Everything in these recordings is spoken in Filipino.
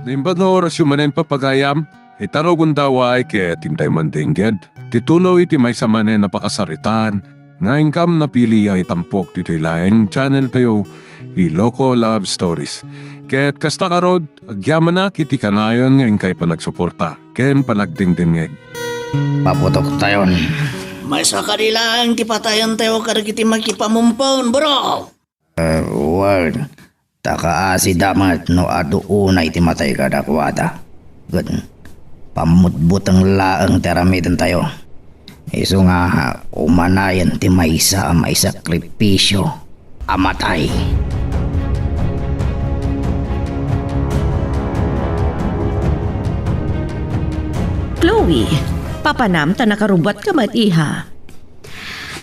Nimba na oras yung manen papagayam, itarogon daw ay kaya tintay mandingged. Titulo iti may sa manen napakasaritan, nga ingkam napili ay tampok dito ilayang channel kayo, Iloko Love Stories. Kaya't kasta karod, agyaman na kiti kanayon ngayon kay panagsuporta, ken panagdingdingeg. Paputok tayon. May sa kanila ang tipatayan tayo karagiti magkipamumpon, bro. Word. Taka si damat no aduuna iti matay kadakwada. Good. Pamutbut ang laang teramitan tayo. Iso nga umanayan ti maysa may sakripisyo amatay. Chloe, papanam ta nakarubat ka mat iha.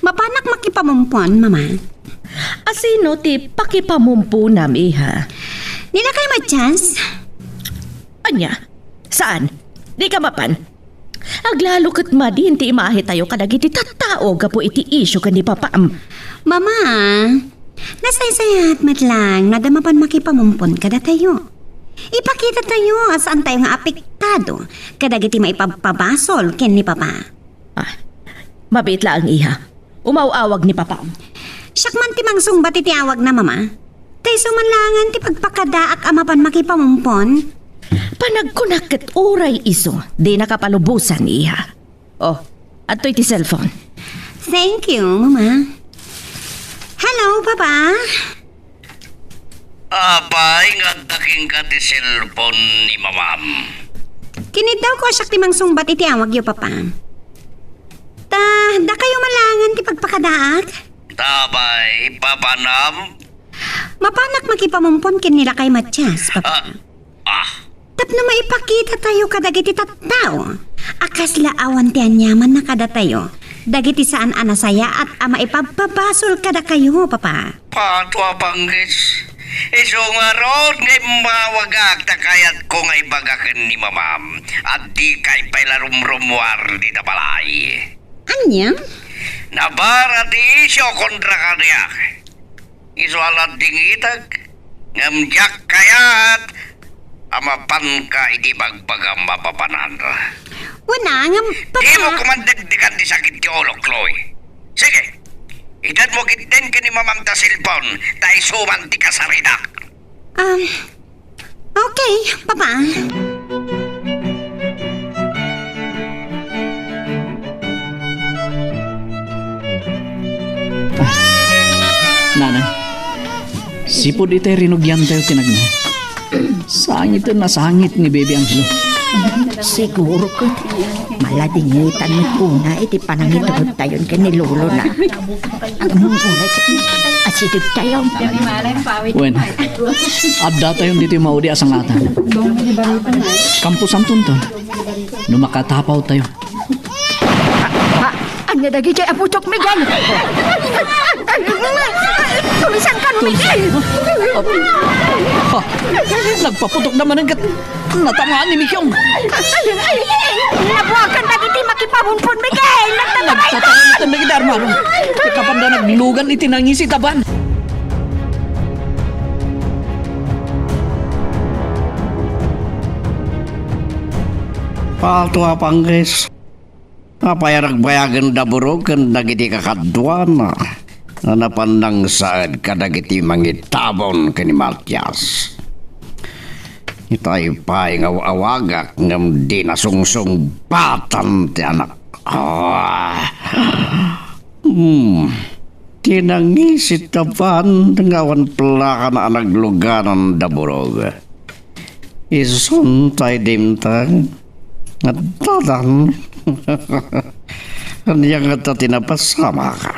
Mapanak makipamumpon, mama. Asino ti pakipamumpu nam iha? Nila kay ma-chance? Anya? Saan? Di ka mapan? Aglalo kat madin ti imahe tayo kadagiti tattao gapo iti isyo kan di papaam. Mama, nasaysayat matlang nadamapan makipamumpon kada tayo. Ipakita tayo asaan tayo nga apektado kadagiti maipapabasol ken ni papa. Mabit lang iha. Umawawag ni papaam. Siyak man ti mangsungbat iti awag na mama. Tay sumanlangan ti pagpakadaak amapan makipamumpon. Panagkunak ket uray iso, di nakapalubusan iha. Oh, ato'y ti cellphone. Thank you, mama. Hello, papa. Abay nga daking ka ti cellphone ni mamam. Kinit daw ko siyak ti mangsungbat iti awag yo, papa. Da kayo malangan ti pagpakadaak? Tabay, papanam? Mapanak makipamumpon ken nila kay Matyas, papa. Tapno maipakita tayo kadagiti tattao. Akas laawan ti anyaman na kada tayo. Dagiti saan anasaya at ama ipapabasol kada kayo, papa. Patwa panggis. Iso nga ron ngay mawagak ta kayat ko ngay bagakan ni mamam. At di kay pailarumrumwar di balay. Anya? Nabara di isyo kontra kaniyak. Iso alat dingitag. Ngamjak kayat. Amapan ka iti bagbagam mapapanan. Wala nga, papa. Di mo kumandagdigan di sakit ti ulo, Chloe. Sige, edad mo kitten ka ni mamam ta cellphone, tayo suman ti kasarida. Okay, papa. Nanang, sipod ite rinugyan tayo tinagna. Sangit na sangit ni Baby Angelo. Siguro ko maladingitan mo kuna iti panangitod tayo ka ni Lolo na. Ang mungkulat asidog tayo. Wen, adda tayo dito yung maudi asang ata. Kampus ang tunton. Numakatapaw tayo. Ang nadagi kay Aputok Miguel. Tulisan ka, Miguel. Ha, nagpaputok naman ang natamaan ni Mikyong. Nabuwagan na iti makipamumpon, Miguel. Nagtatangalitan na kita, Armaro. Kapanda naglugan itinangisi taban. Patwa panggis. Napayaragbayagan da burog kan dagiti kakadwan na napandang saad kadagiti mangitabon kani Matyas. Itay pa'y ngawagak ngam di nasungsung batan ti anak. Tinangisit taban ngawan pelaka na anagluganan da burog. Isuntay dimtang at tadan. Yang nga tinapasama ka.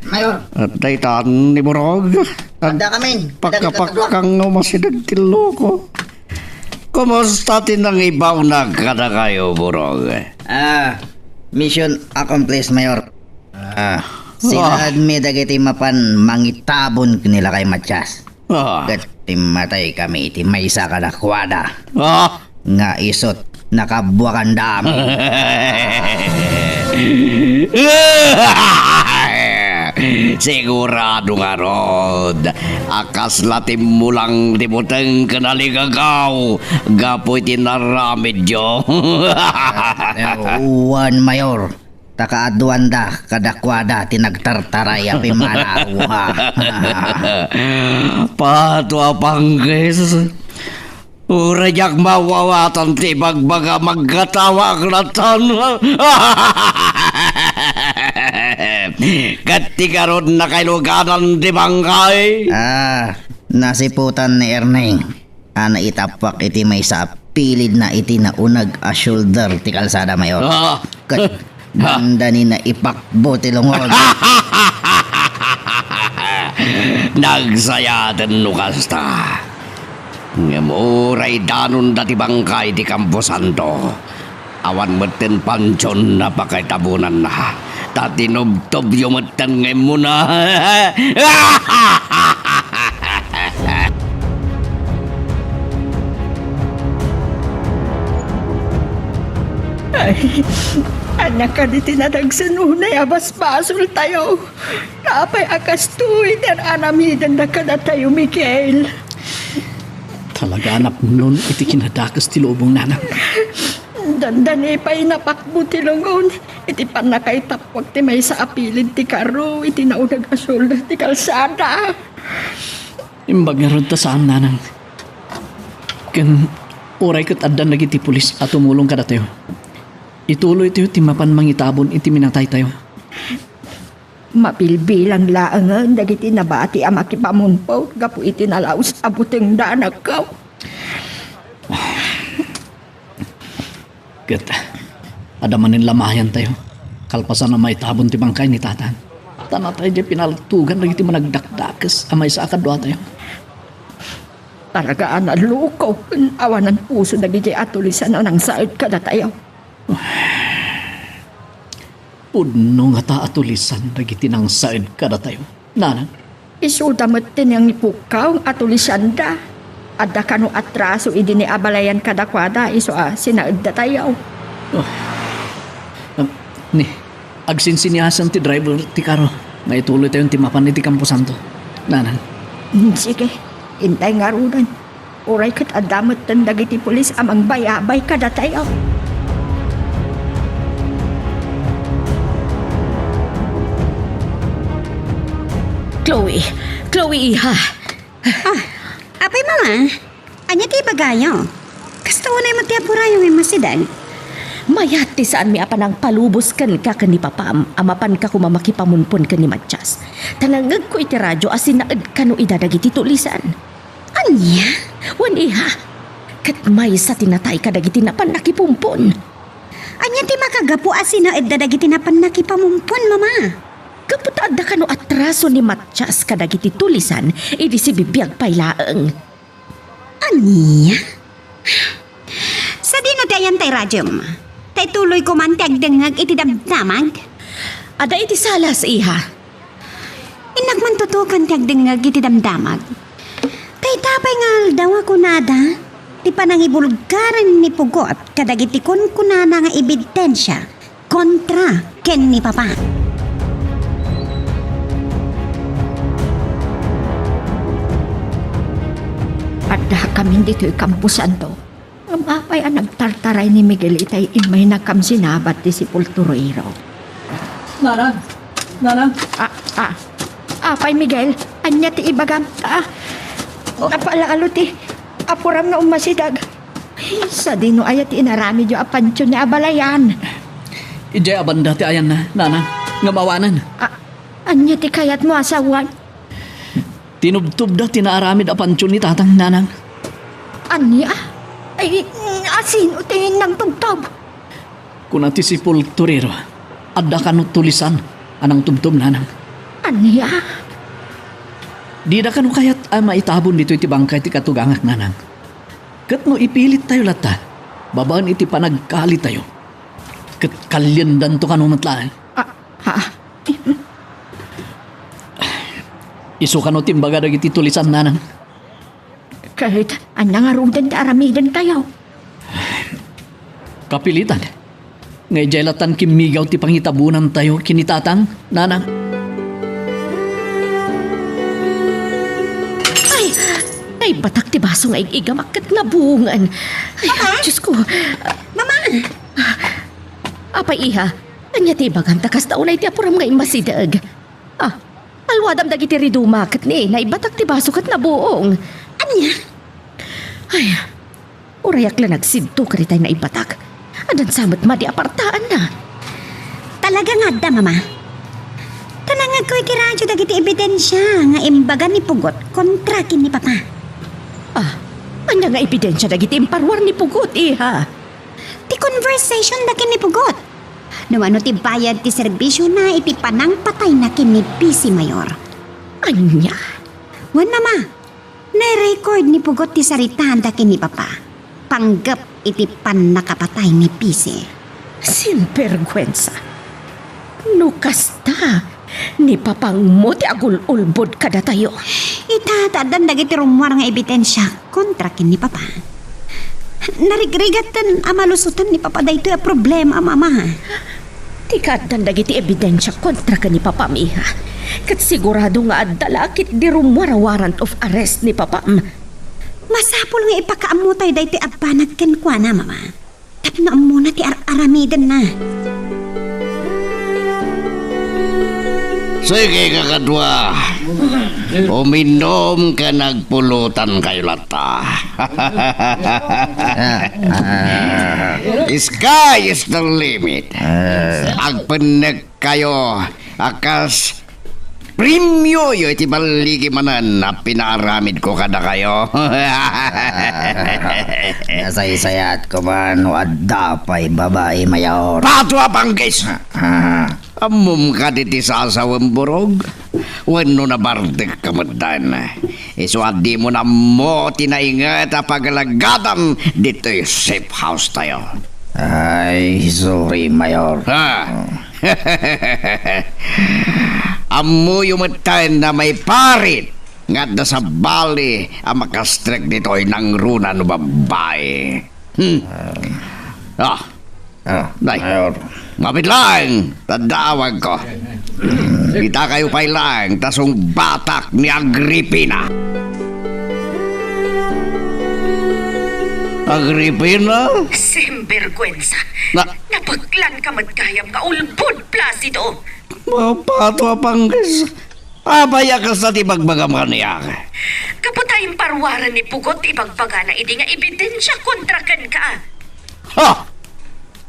Mayor, At daytaan ni Borog. ada kami. Pagkapakang masidag tiloko. Kumusta tinang ibaw na kada kayo, Borog? Mission accomplished, Mayor. Sinad mi dagiti mapan mangitabon nila kay Matyas. Gat timatay kami iti maysa kadakwada. Nga isot nakabuakan dami. Sigurado nga rod. Akas latim mo lang di mo teng kanaligagaw. Gapoy tinaramid yo. Uwan, Mayor. Takaaduan da, kadakwada, tinagtartaray, api manauha. Patwa panggis. Urajak mawawatan ti bagbaga magkatawa klatan. Katika ron na kailuganan di bangkay. Nasiputan ni Erneng. Ana itapak iti may sa pilid na iti na unag a shoulder ti kalsada, Mayor. Ganda ni na ipakbo ti lungod. Nagsayatan no kasta. Ngamuray danon dati bangkay di Campo Santo. Awan meten pancon na pakaitabunan na. Tatinobtob yung meten ngayon mo na. Anak ka di tinadagsanunay, abas basol tayo. Napay akas tuwi, dan anamidan na ka na tayo, Miguel. Talaga anak nun, iti kinadakas ti lubong nanang. Dandan ipay napakbo ti lungon. Iti panakay tapwag ti may sa apilid ti karo, iti naunag asol ti kalsada. Imbag nga ron ta saan nanang. Kan oray kat addan lagi ti pulis at tumulong ka na tayo. Ituloy tayo timapan mangitabon iti minatay tayo. Mapilbilang laangan, dagiti nabati ang makipamunpaw, gapu iti nalaos abuting danak ka. Kat adamanin lamayan tayo. Kalpasan na may tabon ti bangkay ni tatan. Tana tayo di pinaltugan lagi ti managdakdakas amay sa akadwa tayo. Talaga analuko, awanan puso dagiti atulisan ng side ka na tayo. Puno nga ta atulisan dagiti nang said kada tayo. Nanang, Isudamot din yung ipukaw atulisan da. Adda kano atraso idi ni abalayan kadakwada iso sinaed da tayo. ni agsinsiniasan ti driver ti karo. Maituloy tayong timapan iti Campo Santo. Nanang, Sige, intay nga runan. Uray kat adamot tan dagiti pulis amang bayabay kada tayo. Chloe, iha. Apay mama, anya ti bagayo. Kasto unay mo ti apurayo may masidag. Mayat ti saan mi apan ang palubos kan ka ni papam, amapan ka kumamakipamunpon ka ni Matsyas. Talangag ko iti radyo asin naed kano idadag iti tulisan. Anya? Wan iha, kat may sa tinatay ka dagiti napan nakipumpon. Anya ti makagapu asina dagiti napan nakipamumpon, mama. Kaput adda kano atraso ni Matsyas ka dagiti tulisan, idi si bibiyag paylaeng. Anya? Sa di na tayan tay radyom. Tay tuloy ko man ti agdengag iti damdamag. Ada iti salas iha. Inak man tutukan ti agdengag iti damdamag. Tay tapay nga daw ako nada. Ti panangibulgaran ni Pugot kadagiti kun kunana nga ebidensya kontra ken ni Papa. Adda kami dito'y Campo Santo. Ang apay ang nagtartaray ni Miguel itay imay na kam sinabat ti si Pulturoiro. Nanang, Apay Miguel, anya ti ibagam. Napalaalo ti apuram na umasidag. Sa dino ayat inarami jo apansyo ni abalayan. ijay abanda ti ayan na, nanang, nga mawanan. Anya ti kayat mo asawan. Tinubtub da tinaaramid apansyon ni tatang nanang. Anya? Ay, asin o tingin ng tubtob. Kuna ti si Pulturero, adda kanot tulisan, anang tubtub nanang. Anya? Di da kanu kayat maitabon dito iti bangkay ti katugangak nanang. Kat no ipilit tayo lata, babaan iti panagkali tayo. Kat kalyandan to kanu matlaan. Isu kanu timbaga dagiti tulisan nanang. Kahit anya nga rudan ti aramidan tayo. Kapilitan. Ngay jaylatan kimigaw ti pangitabunan tayo kinitatang nanang. ipatak ti baso nga igamak kat nga bungan. Ay, Diyos ko. Mama! Apay iha, anya ti bagang takas taunay ti apuram nga imasidag. Alwadam dagiti riduma kat ni na ibatak ti baso kat nabuong. Anya? Ay, urayak lang nagsidto ka rin tayo na ibatak. Andan samot ma di apartaan na. Talaga nga da, Mama. Tanangag ko'y kiradyo dagiti ebidensya nga imbagan ni Pugot kontra kin ni Papa. Anya nga ebidensya dagiti imparwar ni Pugot, iha. Ti conversation na kin ni Pugot. No ano ti bayad ti serbisyo na iti panang patay na kin ni PC Mayor. Anya? Wan, Mama. Na-record ni Pugot ti saritaan da kin ni Papa. Panggap iti pan nakapatay ni PC. Sinvergüenza. No kasta, ni papang mo ti agul-ulbod kada tayo. Itatadan dagiti rumwar nga ebidensya kontra kin ni Papa. Narigregatan amalusutan ni Papa dayto a problema, Mama. Tikatan dagiti ebidensya kontra ka ni Papa miha. Kat sigurado nga adalakit di rumwar a warrant of arrest ni Papa. Masapol nga ipakaamutay dayto abanag ken kwa na, Mama. Tapno muna ti aramiden na. Sige kakadwa, uminom ka nagpulutan kayo lata. Sky is the limit. Agpanek kayo, akas premyo yo iti baligi manan na pinaramid ko kada kayo. Nasaysayat ko man wadda pa'y babae mayor. Patwa panggis! Amum ka diti sa asawang burog. Wano na bardik kamadan. Iswadi mo na mo tinaingat a pagalagadan dito yung safe house tayo. Ay, sorry, mayor. Amu yung matayin na may parit nga da sa bali ang makastrek dito ay nang runa no babae. Day, Mayor. mapit lang, tadawag ko. Kita kayo pa lang, tasong batak ni Agripina. Agripina? Sinvergüenza. Na- Napaglan ka magkayam ka ulbod, Placido. Mapatwa panggis. Abaya ka sa tibagbagam kaniya. Kaputayang parwaran ni Pugot ibagbaga na idi nga ebidensya kontra kan ka. Ha!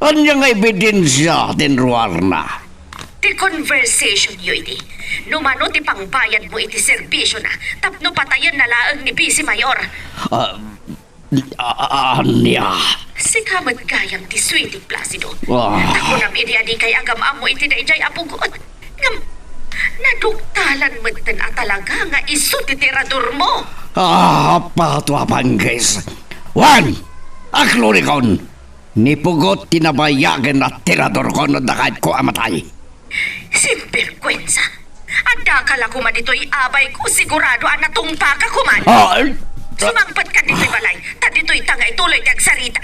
Anya nga ebidensya tinruar na? Ti conversation yo iti. Numano ti pangbayad mo iti serbisyo na tapno patayan na laang ni Bisi Mayor. Anya? Si kamad kayam ti Sweetie Placido. Wah. Ako nam adi kay agam amo iti dayjay apugot. Ngam, naduktalan mo din at talaga nga iso ti tirador mo. Patwa panggis. Wan! Aklorikon! Nipugot tinabayagan at tirador ko no dakad ko amatay. Sinvergüenza. Anda ka lang kuman ito'y abay ko sigurado ang natungpa ka kuman. Sumangpat ka dito'y balay. Ta dito'y tangay tuloy kag sarita.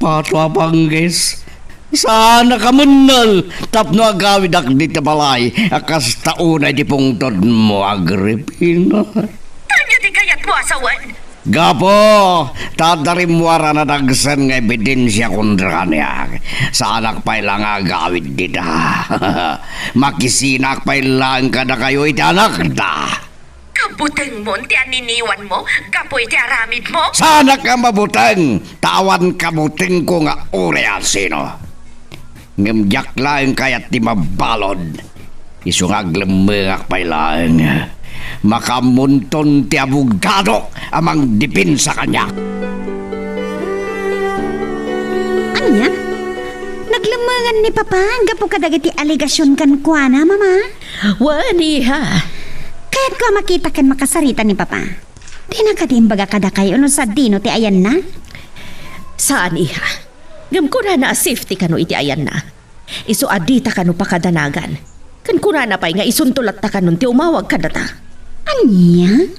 Patwa panggis. Sana ka munal. Tapno agawid ak dito balay. Akas taunay di pungtod mo, Agripina. Tanya di kayat mo asawan. Gapo, tadarim wara na dagsan nga ebidensya kundra kaniya. Sa anak pa ilang agawid dita. Makisinak pa ilang kada kayo iti anak da. Kabuteng mo, ti aniniwan mo, kapoy ti aramid mo. Sana ka mabuteng, tawan kabuteng ko nga urean sino. Ngimjak lang kayat di mabalod. Isungag lemengak pa ilang. Makamunton ti abogado amang dipin sa kanya. Anya? Naglamangan ni Papa gapo kadagiti aligasyon kan kuana, Mama. Wani ha. Kaya't ko makita kan makasarita ni Papa. Di na kadimbaga kada kayo no sa dino ti ayan na. Saan iha? Gam ko na safety kano iti ayan na. Isu adita kano pakadanagan. Kan kuna na pa'y nga isuntulat ta kanon ti umawag kadata. Anya?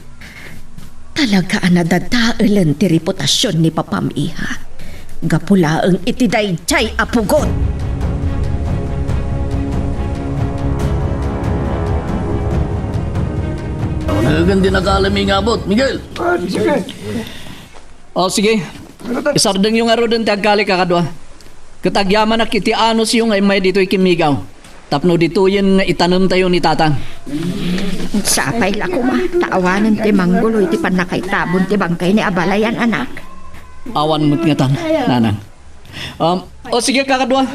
Talaga anadadaalan ti reputasyon ni Papam iha. Gapulaang iti dayjay apugot. Gandi nakalami nga abot, Miguel. O sige, isardeng yung aro din tagkali kakadwa. Katagyaman na kiti anos yung ay may dito'y kimigaw. Tapno dito yun nga itanong tayo ni tatang. Sapay la ko ma, taawanan ti manggulo iti panakaitabon ti bangkay ni abalayan anak. Awan mo't nga tan, nanang. O sige kakadwa,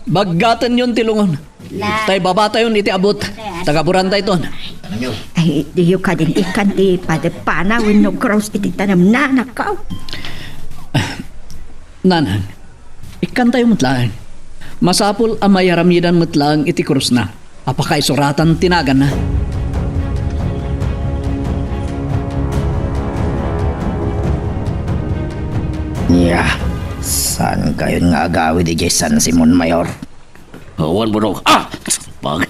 bagatan yun tilungon. Tay baba tayo iti abot, tagaburan tayo ton. Ay, diyo ka din ikan ti padepana when no cross iti tanam na anak ka. Nanang, ikan tayo mutlaan. Masapul ang mayaramidan mutlaan iti krus na. Apakay suratan tinagan na. Yeah, saan kayo nga agawid di San Simon Mayor? Awan mo daw. Pag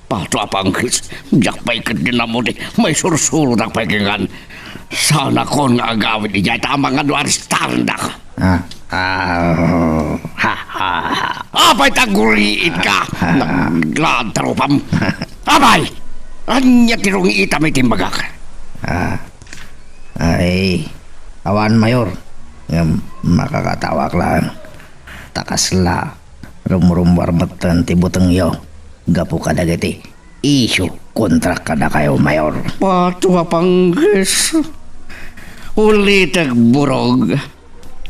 pato apangkis. Jakpay ka din na mo di. May sursuro na pakingan. Sana ko nga agawin di jay tamang nga doon standa ka. Apay taguriit ka. Naglad tarupam. Apay! Anya tirong itam itimbagak. Ay, awan Mayor. Makakatawak lang. Takasla. Rumrumwar matan ti buteng yo. Gapu kada giti. Isyo kontrak kada kayo Mayor. Pato apangkis. Ulitag burog.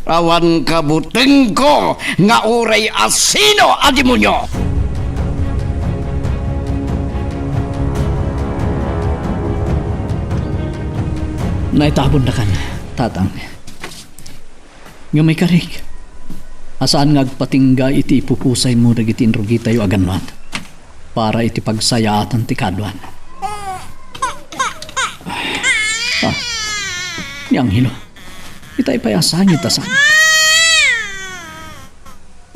Awan kabuteng ko nga uray asino adimonyo. Naitabon na kan, tatang. Nga may karig. Asaan nga agpatingga iti ipupusay mo dagiti inrugi tayo aganwan. Para iti pagsayaatan ti kadwan. Yang hilo. Itay payasangit asan.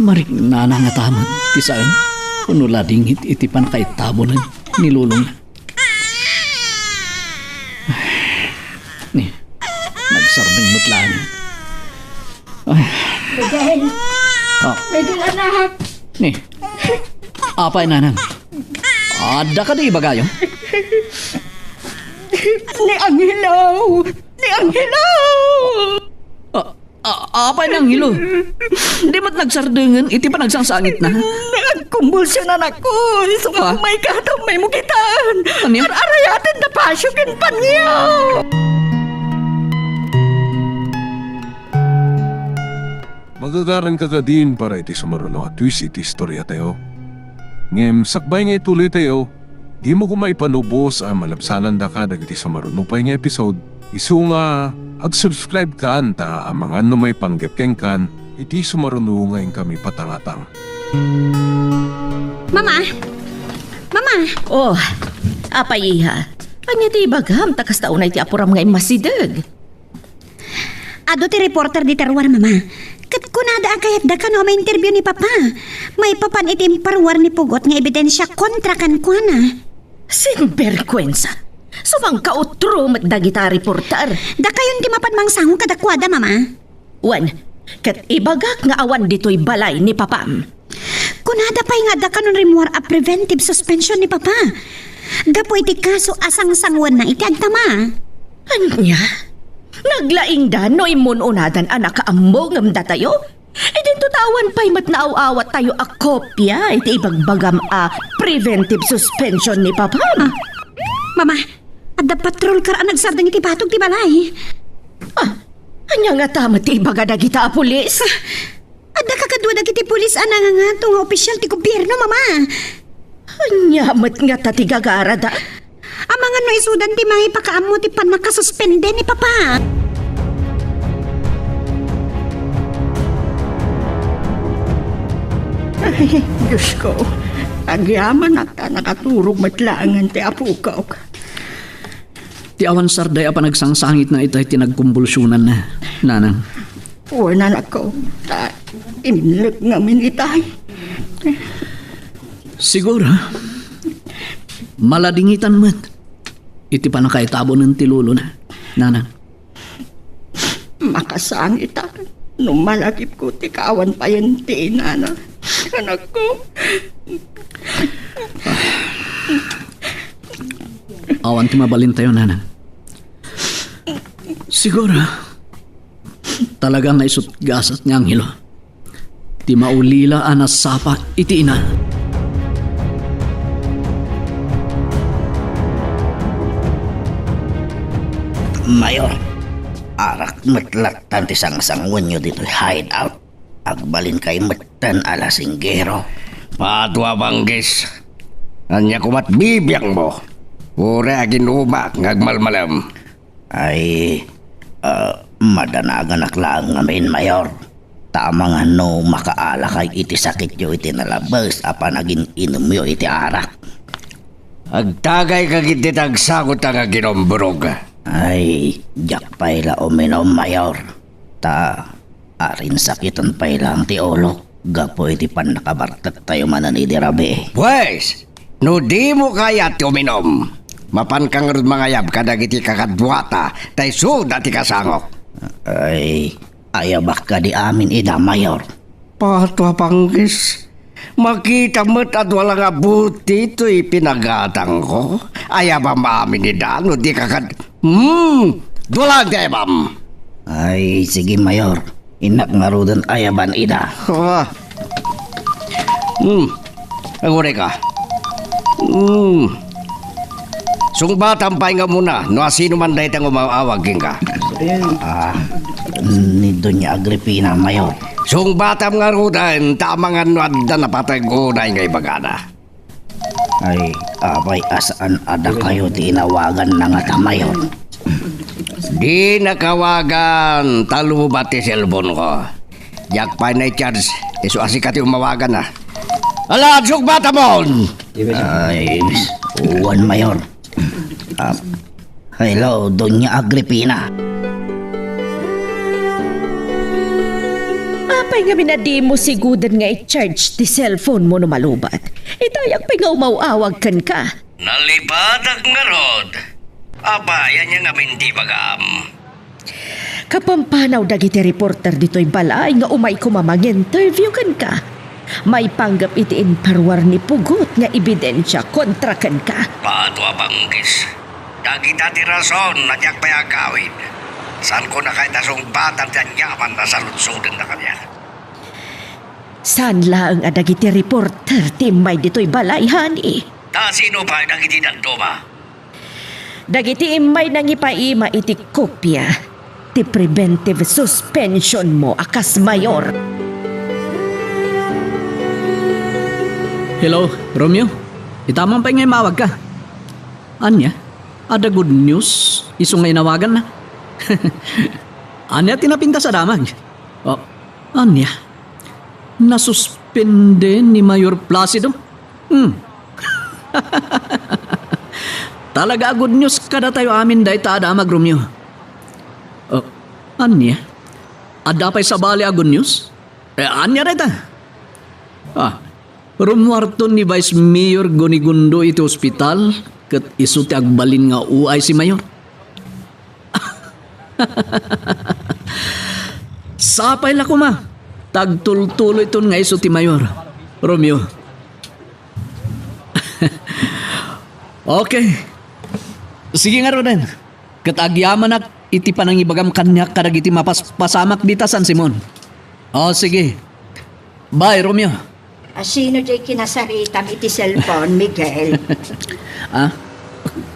Marik na nangataman. Tisaan. Unulading iti panakaitabonan. Nilulong. Ni. Nagsarbing mutlaan. Miguel! Miguel anak! Ni. Apay nanang. Ada ka di bagayo? Ni Angelo! Ni Angelo! Apay nang hilo? Di mo't nagsardengan, iti pa nagsangsangit na. Nagkumbulsyon anak ko. Sumang may katong may mukitaan. Ano yun? Arayatin na pasyukin pa niya. Magagaran ka din para iti sumaruno at twist iti istorya tayo. Ngem, sakbay nga ituloy tayo. Di mo kumaipanubos ang malabsanan da ka dagiti sumaruno pa nga episode. Isu nga, ag-subscribe ka anta ang mga may panggapkeng kan, iti sumaruno ngayon kami patangatang. Mama! Mama! Oh, apay iha. Anya ti bagam takas taunay ti apuram nga imasidag. Ado ti reporter di terwar, mama. Kat kunada kayat da ka no may interview ni Papa. May papan itim parwar ni Pugot nga ebidensya kontra kan kuana. Sinberkwensa. Sumang kautro mat dagita reporter. Da kayon ti mapan mangsango kadakwada, mama. Wan, kat ibagak nga awan dito'y balay ni Papam. Kunada pa'y nga da kanon remuar a preventive suspension ni Papa. Gapo iti kaso asang-sangwan na iti agtama. Anya? Naglaing da no imun unadan anak kaambo ngam datayo? E dito tawan pa'y matnaaw-awat tayo a kopya iti ibagbagam a preventive suspension ni Papam. Mama, adda patrol kar ang nagsardang iti batog ti balay. Anya nga tama ti ibaga dagita a pulis? Adda kakadwa dagiti pulis anang nga nga opisyal ti gobyerno, mama. Anya mat nga tatigagara da? Ang mga no isudan ti may pakaamo ti panakasuspende ni Papa. Ay, Diyos ko. Agyaman at nakaturog matlaangan ti apukaw. Ti awan sarday apa nagsangsangit na itay tinagkumbulsyunan na, nanang. Wala na ko. Imlek ngamin itay. Siguro, maladingitan mo't. Iti pa nakaitabo ng tilulo na, nanang. Makasangit ako. Nung malagip ko, tikawan pa yan tinana. Anak ko. Awan ti mabalin tayo, nanang. Siguro, talagang naisut gasat nga ang hilo. Ti maulila anas sapa iti ina. Mayor, arak metlatan ti sang-sangon nyo dito hideout. Agbalin kay metan alasinggero. Patwa banggis. Anya kumat bibiyang mo. Ure agin umak ngagmalmalam. Ay, madanagan aklang ngamin, Mayor. Tama nga no makaala kay iti sakit yo iti nalabas apa naging inom yo iti arak. Agtagay kagiti tagsagot ang ginombrog. Ay, jak payla uminom, Mayor. Arin sakitan payla ang ti olok. Gapo iti pan nakabartak tayo manan iti rabi. Pues, no di mo kaya ti uminom. Mapan kang mangayab kadagiti kakadwata tay suda ti kasangok. Ay, ayabak ka di amin ida, Mayor. Patwa panggis. Makita mo't at walang abuti ito'y pinagatang ko. Ayabam amin ni Dano di kakad... Dulag di ayabam. Ay, sige, Mayor. Inak nga rudan ayaban ida. Agure ka. Sungbatang pahinga muna, no asino man dahi tang umawagin ka. Ni Doña Agripina, Mayor. Sungbatang nga rudan, tamang ano adda na patagunay ngay bagana. Ay, abay asaan ada kayo tinawagan na nga ta, Mayor. Di nakawagan, talubat ti cellphone ko. Jak pa na charge, iso asikat yung umawagan na. Ala, sugbata mo! Ay, uwan, Mayor. Hello, Doña Agripina. Apay nga minadi mo sigudan nga i-charge ti cellphone mo no malubat. Itayak pa nga umawawag kan ka. Nalipatak nga rod. Aba, yan yung amin di bagam. Kapampanaw dagiti reporter dito'y balay nga umay kumamang interview kan ka. May panggap iti inparwar ni Pugot nga ebidensya kontra kan ka. Patwa banggis. Dagita ti rason na diyak payagawin. Saan ko na kahit asong batang tiyan yaman na salutsudan na kanya. Saan laang adagiti reporter ti may dito'y balay, hani? Ta sino pa dagiti nagduma? Dagiti imay nang ipaima iti kopya ti preventive suspension mo akas mayor. Hello, Romeo. Itamang pa ngay mawag ka. Anya? Ada good news? Iso ngay nawagan na. Anya tinapinta sa damag. Oh, anya? Nasuspende ni Mayor Placido? Talaga good news kada tayo amin dahi ta damag, Romeo. Oh, anya? Ada pa'y sabali a good news? Anya reta? Rumwarton ni Vice Mayor Gonigundo iti ospital ket isu ti agbalin nga uay si Mayor. Sapay la ko ma. Tagtultuloy ton nga isu ti Mayor. Romeo. Okay. Sige nga Roden. Ket agyaman ak iti panangibagam kanyak kadagiti mapaspasamak dita San Simon. Oh sige. Bye Romeo. Sino jay kinasaritam iti cellphone, Miguel?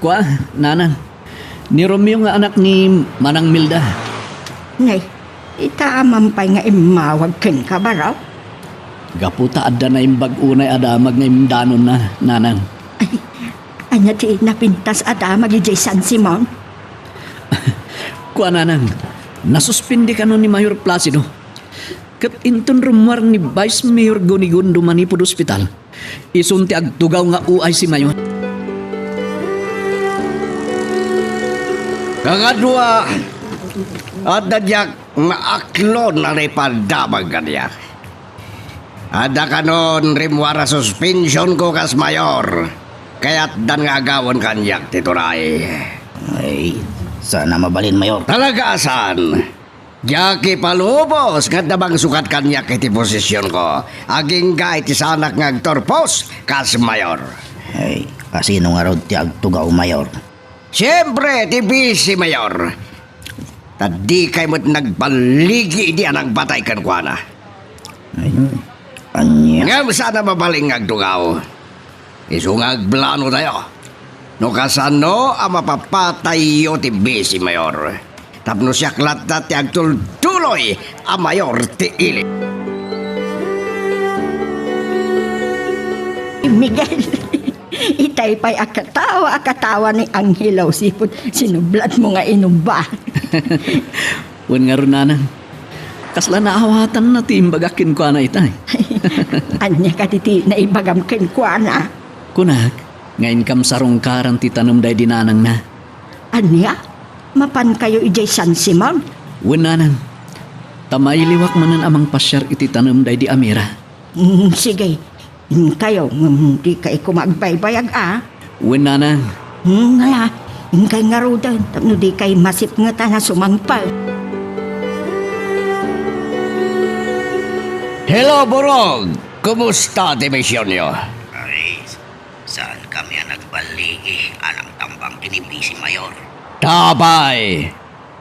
Kwa, nanang. Ni Romeo nga anak ni Manang Milda. Ngay, itaaman pa nga imawag ken ka ba raw? Gaputa adda na imbag unay adamag nga imdanon na, nanang. Anya ti napintas adamag ijay San Simon? Kwa, nanang. Nasuspindi ka nun ni Mayor Placido. Kat inton rumwar ni Vice Mayor Gonigundo manipod ospital. Isunti agtugaw nga uay si Mayor. Kagadwa, ada diyak maaklon na ripadamag kanya. Ada kanon rimwara suspension ko kas Mayor. Kaya't dan nga agawon kanyak tituray. Ay, sana mabalin, Mayor. Talaga asan? Jaki palubos kad bang sukat kanyak iti posisyon ko. Aging ka iti sanak ngagtorpos kas Mayor. Ay, kasino nga raw ti agtugaw, Mayor? Siyempre, ti busy, Mayor. Tadi kay mo't nagbaligi di anang batay kan kwa na. Ayun. Anya. Ngam sana mabaling agtugaw. Isungag blano tayo. No kasano ang mapapatay yo ti busy, Mayor. Tapno siya klata ti agtultuloy ang Mayor ti ili. Miguel, itay pa'y akatawa ni Angelaw sipot. Sinublat mo nga inuba. Wan nga ron, nanang. Kasla naawatan na timbagakin ko na itay. Anya ka titi na ibagamkin ko na. Kunak, ngayon kam sarong karan ti tanong day dinanang na. Anya? Mapan kayo ijay San Simon? Wan, nanang. Tamailiwak manan amang pasyar iti tanong day di Amira. Sige, kayo, di kayo kumagbaybayag Wan, nanang. Ngala, kay nga rodan, tapno di kay masip nga ta na sumangpal. Hello, Borog! Kumusta ti misyon nyo? Ay, saan kami ang nagbaligi? Anang tambang kinibisi, Mayor. Tabay!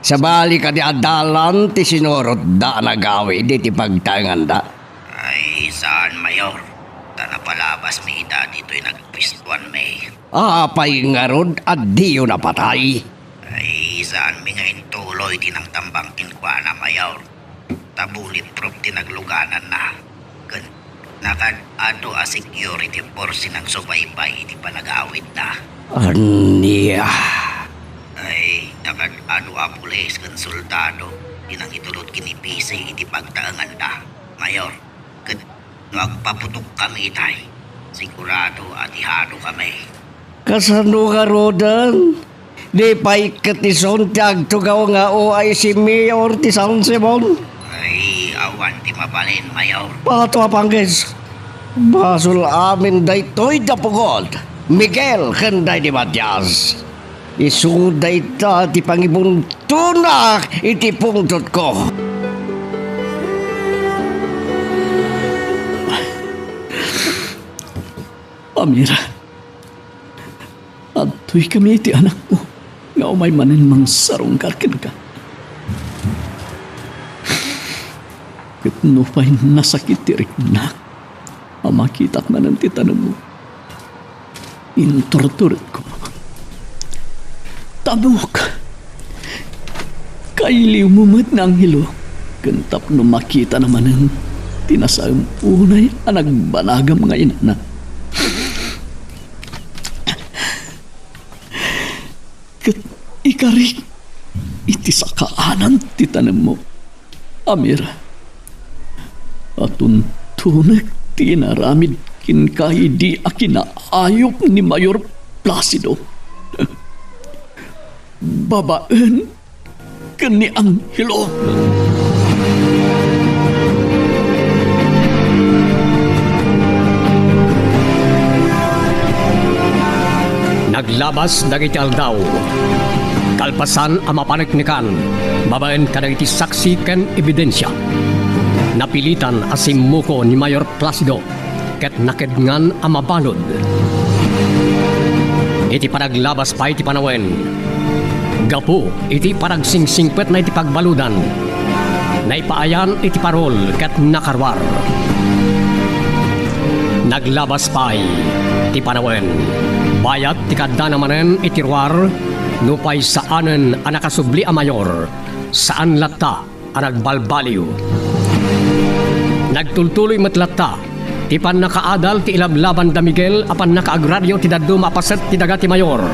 Sa bali ka di adalan ti sinurot da nagawi di ti pagtangan da. Ay, saan, Mayor? Tanapalabas mi ida dito'y nagpistuan may. Apay nga rod at di yun napatay. Ay, saan mi ngayon tuloy tinang tambang kinkwa na, Mayor? Tabulit proof tinagluganan na. Nakad ado a security force ng subaybay di pa nag-awit na. Aniya. Ay, nakad ado a pulis kan soldado dinang itulot kinipisi iti pagtaangan na. Mayor, nagpaputok kami itay. Sigurado at ihado kami. Kasano ka rodan? Di pa'y katison tiyag tugaw nga o ay si Mayor ti San Simon. Ay, awan ti mabalin, Mayor. Pato apangges. Basol amin day to'y dapugod. Miguel kanday di Matias. Isuday ta ti pangibuntunak iti pungtot ko. Amira. Ato'y kami iti anak mo. Nga umay manin mang sarong karkin ka. Kitno pa'y nasakit ti riknak. Amakitak manan ti tanong mo. Intorturit ko. Tabok. Kailiw mo mat na Angelo. Kantap no makita naman ang tinasang unay ang nagbanagam nga inana. Kat ikarik iti sa kaanan ti tanong mo. Amira. Atun tunek tinaramid kinkay di akinaayop ni Mayor Placido. Babaan kani Angelo. Naglabas dagiti aldaw. Kalpasan ang mapanagnikan. Babaen kadagiti saksi ken ebidensya. Napilitan asimuko ni Mayor Placido ket nakedngan ang mabalod. Iti panaglabas pa iti panawen. Gapu iti paragsingsingpet na iti pagbaludan. Naipaayan iti parol ket nakarwar. Naglabas pa iti panawen. Bayat ti kadda namanen iti ruar nupay saanen ang nakasubli a Mayor. Saan latta ang nagbalbaliw. Nagtultuloy matlatta, ti pan nakaadal ti ilablaban da Miguel apan nakaagraryo ti daddo mapaset ti daga ti Mayor.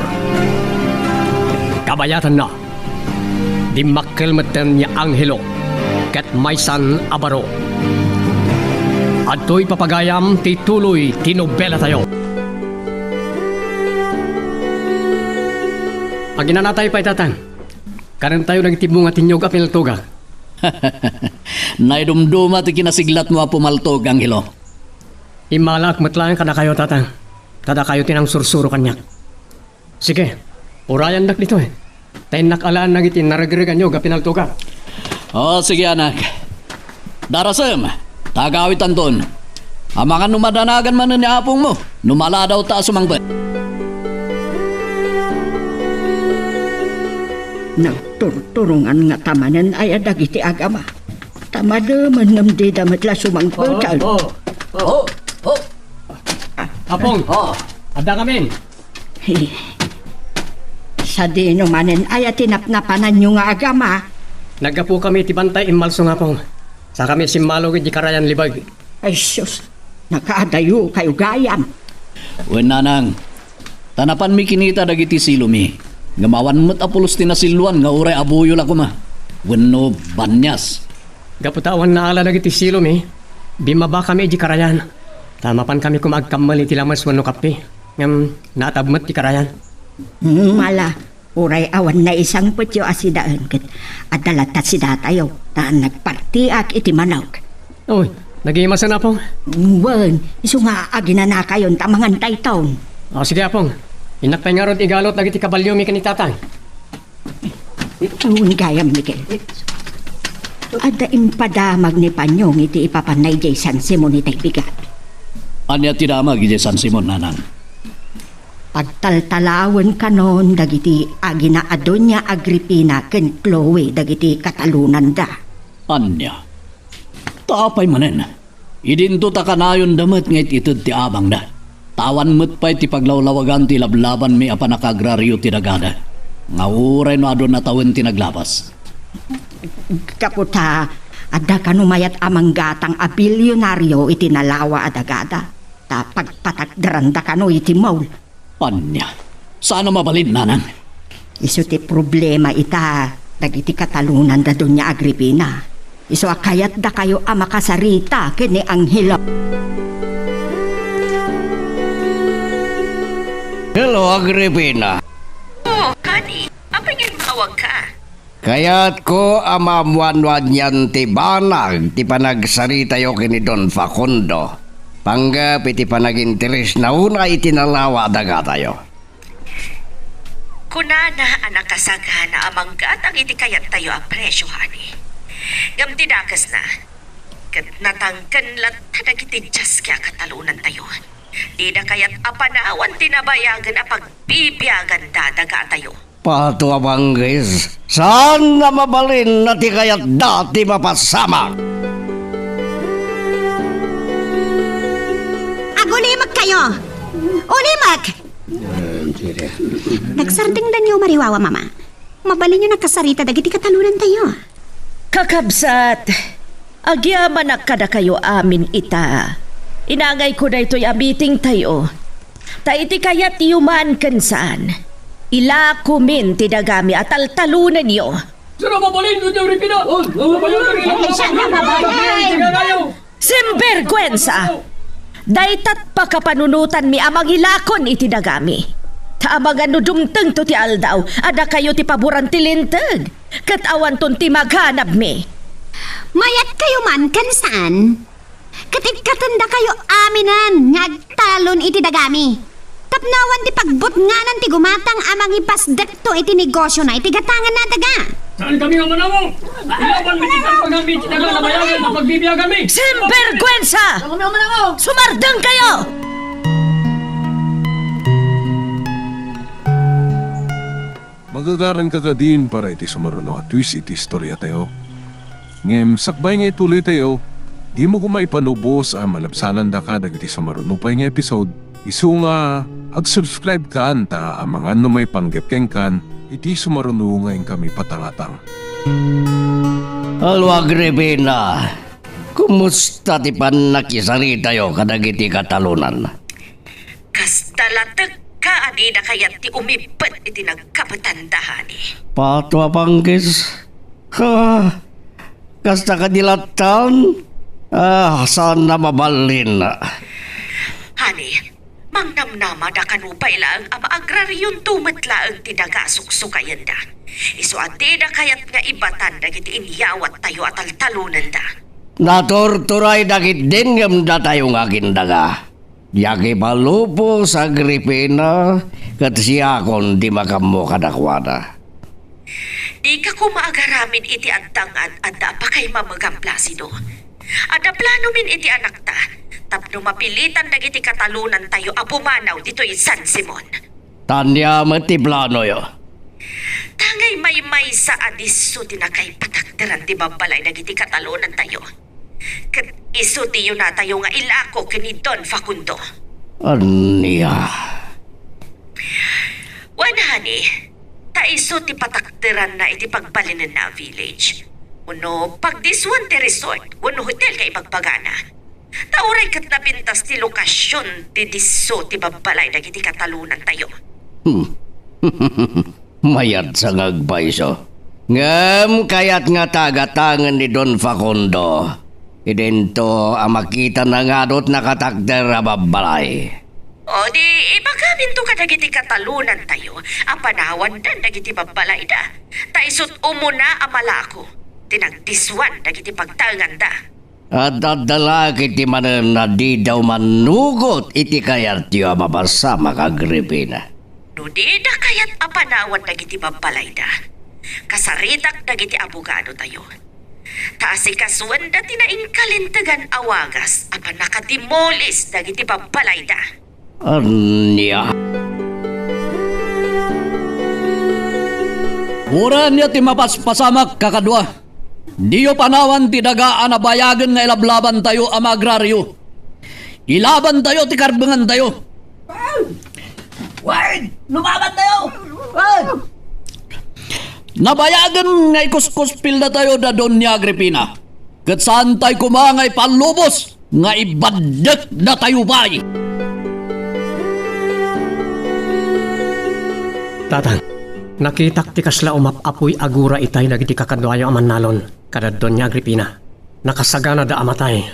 Kabayatan na, di makkelmeten niya Angelo, ket maysan abaro. Adto'y papagayam ti tuloy ti nobela tayo. Aginanatay pa itatan, karan tayo nagtibong at inyog apil tugak. Naidumduma ti kinasiglat mo a pumaltog, Angelo. Imalak matlang ka na kayo, tatang. Tada kayo tinang sursuro kanyak. Sige, urayan nak dito Tayo nakalaan na gitin naragrigan nyo gapinalto ka. Sige anak. Darasem, tagawit anton. Ang mga numadanagan man ni apong mo, numala daw ta sumangbat. Nagturturungan nga tamanan ay dagiti agama. Tamada man namdi damat la sumangbat. Apong, ada kami. Sa di numanen ay tinapnapanan nyo nga agama. Nagapo kami ti bantay imalso nga pong. Sa kami simmalog di karayan libag. Ay sus, nakaadayo kayo gayam. Wen nanang, tanapan mi kinita dagiti silumi. Gamawan mo't apulos ti nasilwan nga uray abuyol ako ma. Wenno banyas. Gaputawan na ala nagiti silom Bimaba kami di karayan. Tamapan kami kumagkamal iti lamas wano kape. Ngam natabmat di karayan. Mala, uray awan na isang putyo asidaan ket adalat ta sida tayo. Taan nagpartiak iti manawg. Uy, nag-iimasan na pong. Wen, iso nga agina na kayon tamangan taytong. O sige apong. Inakpay nga rod igalot nagiti kabalyo mi kanitatang. Uwan gayam, Miguel. Ada impadamag ni Panyong iti ipapanay jay San Simon itay bigat. Anya tidamag iti San Simon nanang. Pagtaltalawan kanon dagiti agina Adonia Agripina ken Chloe dagiti katalunan da. Anya. Taapay manen. Idinto ta kanayon damat ngayt itud ti abang da. Tawan mo't pa'y ti paglawlawagan ti lablaban mi apanakagraryo ti dagada. Nga uray no adon na tawen ti naglabas. Kaputa, ada kanumayat amang gatang a bilyonaryo iti nalawa adagada. Ta pagpatakdrand da kano iti maul. Anya. Sana mabalin nanang. Isu ti problema ita dagiti katalunan da Doña Agripina. Isu akayat da kayo a makasarita kini Anghelo. Hello, Agripina. Oh, Kani, apa yung mawag ka? Kaya't ko amamuanwan yan ti banag ti panagsarita yo kini Don Facundo. Panggap iti panaginteres na una itinalawa daga tayo. Kunana anak kasagana amang gatang iti kayat tayo ang presyo, Hani. Ngam tidakas na. Kat natangkan lat nagiti jas kaya katalunan tayo. Di na kaya't apanawan tinabayagan a pagbibiyagan dadaga tayo. Pato abanggis, saan na mabalin na ti kayat dati mapasama? Agulimag kayo! Ulimag! Nagsarding dan niyo mariwawa, mama. Mabalin niyo nagkasarita dagiti katalunan tayo. Kakabsat, agyaman na kada kayo amin ita. Inangay ko na ito'y abiting tayo. Ta iti kayat yuman kansaan. Ila kumin tidagami at taltalunan niyo. Sana mabalin doon yung Ripina! Simbergwensa! Daytat pa kapanunutan mi amang ilakon iti dagami. Taamang ano dumteng to ti aldaw, ada kayo ti paboran ti lintag. Katawan ton ti maghanap mi. Mayat kayo man kansan. Katit katanda kayo aminan ngagtalon iti dagami. Tapnawan ti pagbut nga nan ti gumatang amang ipasdak to iti negosyo na iti gatangan na daga. Saan kami nga manawang? Ilaban mi tikang paggamit ti daga na bayagan na pagbibiyagan mi! Simbergwensa! Sumardang kayo! Magagaran ka din para iti sumaruno at twist iti istorya tayo. Ngem, sakbay nga ituloy tayo, di mo kumaipanubos ang malabsanan da ka dagiti sumaruno pa nga episode. Isu nga, ag-subscribe ka anta ang mga ano may panggepkeng kan, iti sumaruno ngayon kami patangatang. Halo, Agripina. Kumusta ti panakisari tayo kadagiti katalunan? Kastalatag ka adi na kayat ti umipat iti nagkapatandahan eh. Pato abanggis. Kasta kadilatan. Saan na mabalin na? Hani, mangnamnama da kanupay lang ama agraryon tumatlaang tinagasuksukayan da. Iso adi na kayat nga ibatan dagiti inyawat tayo at altalunan da. Naturturay dagit din ngam da tayo nga kindaga. Yaki palupo sa Agripina kat siya kon di makamu kadakwada. Di ka kumaagaramin iti antangan anda pa kay mamagang Placido. Ada plano min iti anak ta. Tapno mapilitan dagiti katalunan tayo apumanaw dito'y San Simon. Tanya mo ti plano yo. Tangay may sa adiso tinakay patakderan ti babalay dagiti katalunan tayo. Kat iso ti yun na tayo nga ilako kini Don Facundo. Anya? Wanhani, taiso ti patakderan na iti pagbalinin na village. Uno, pagdiswan ti resort, uno hotel kay pagbagana. Tauray kat napintas ti lokasyon ti diso ti babalay dagiti katalunan tayo. Mayat sa ngagpaiso. Ngam kayat nga tagatangan ni Don Facundo. Idento ang makita na nga do't nakatakder na babalay. O di, ibagamin to kadagiti katalunan tayo. Apanawan dan dagiti babalay da. Taisot umuna amalako. Tinagdiswan dagiti pagtangan da. At dadala kiti manan na di daw manugot iti kayat yu mabasa makagripina. No di da kayat apanawan dagiti babalay da. Kasaritak dagiti abogado tayo. Taasikasuan da tinaingkalintagan awagas apan nakadimolis dagiti babalay da. Anya? Uran niya ti mapaspasamak kakadwa. Diyo panawan ti dagaan na bayagan nga ilablaban tayo ang agraryo. Ilaban tayo ti karbangan tayo. Ward! Lumaban tayo! Ward! Nabayagan nga ikuskuspil na tayo da Don ni Agripina. Kat saan tayo kumangay palubos nga ibadet na tayo bay. Tatang, nakitak ti kasla umapapoy agura itay dagiti kakadwayo aman nalon kada Don ni Agripina. Nakasagana da amatay.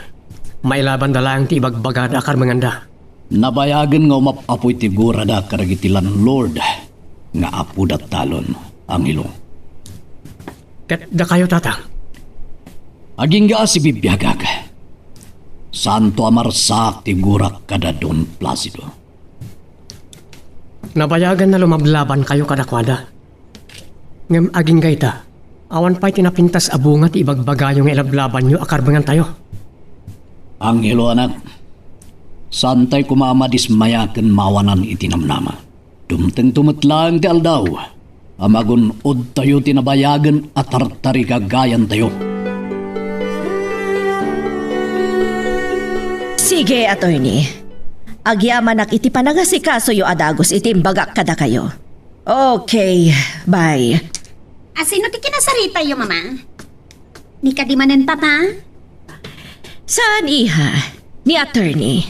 Mailaban da lang ti ibagbaga da karmanganda. Nabayagan nga umapapoy ti gura da karagitilan Lord nga apo da talon ang ilong. Ket da kayo tatang. Aging ga si bibiyagag. Santo amarsak ti gurak kada Don Placido. Nabayagan na lumablaban kayo kadakwada. Ngem aging gayta, awan pa'y tinapintas abunga ti ibagbagayo nga ilablaban nyo akarbangan tayo. Angelo anak, santay kumamadis mayaken mawanan itinamnama. Dumteng tumetlang ti aldaw, amagun od tayo tinabayagan at tartari kagayan tayo. Sige, attorney. Agyaman iti panagasikaso yo adagos itimbagak kada kayo. Okay, bye. Sino ti kinasarita yo, mama? Ni kadimanen papa? Saan iha? Ni attorney.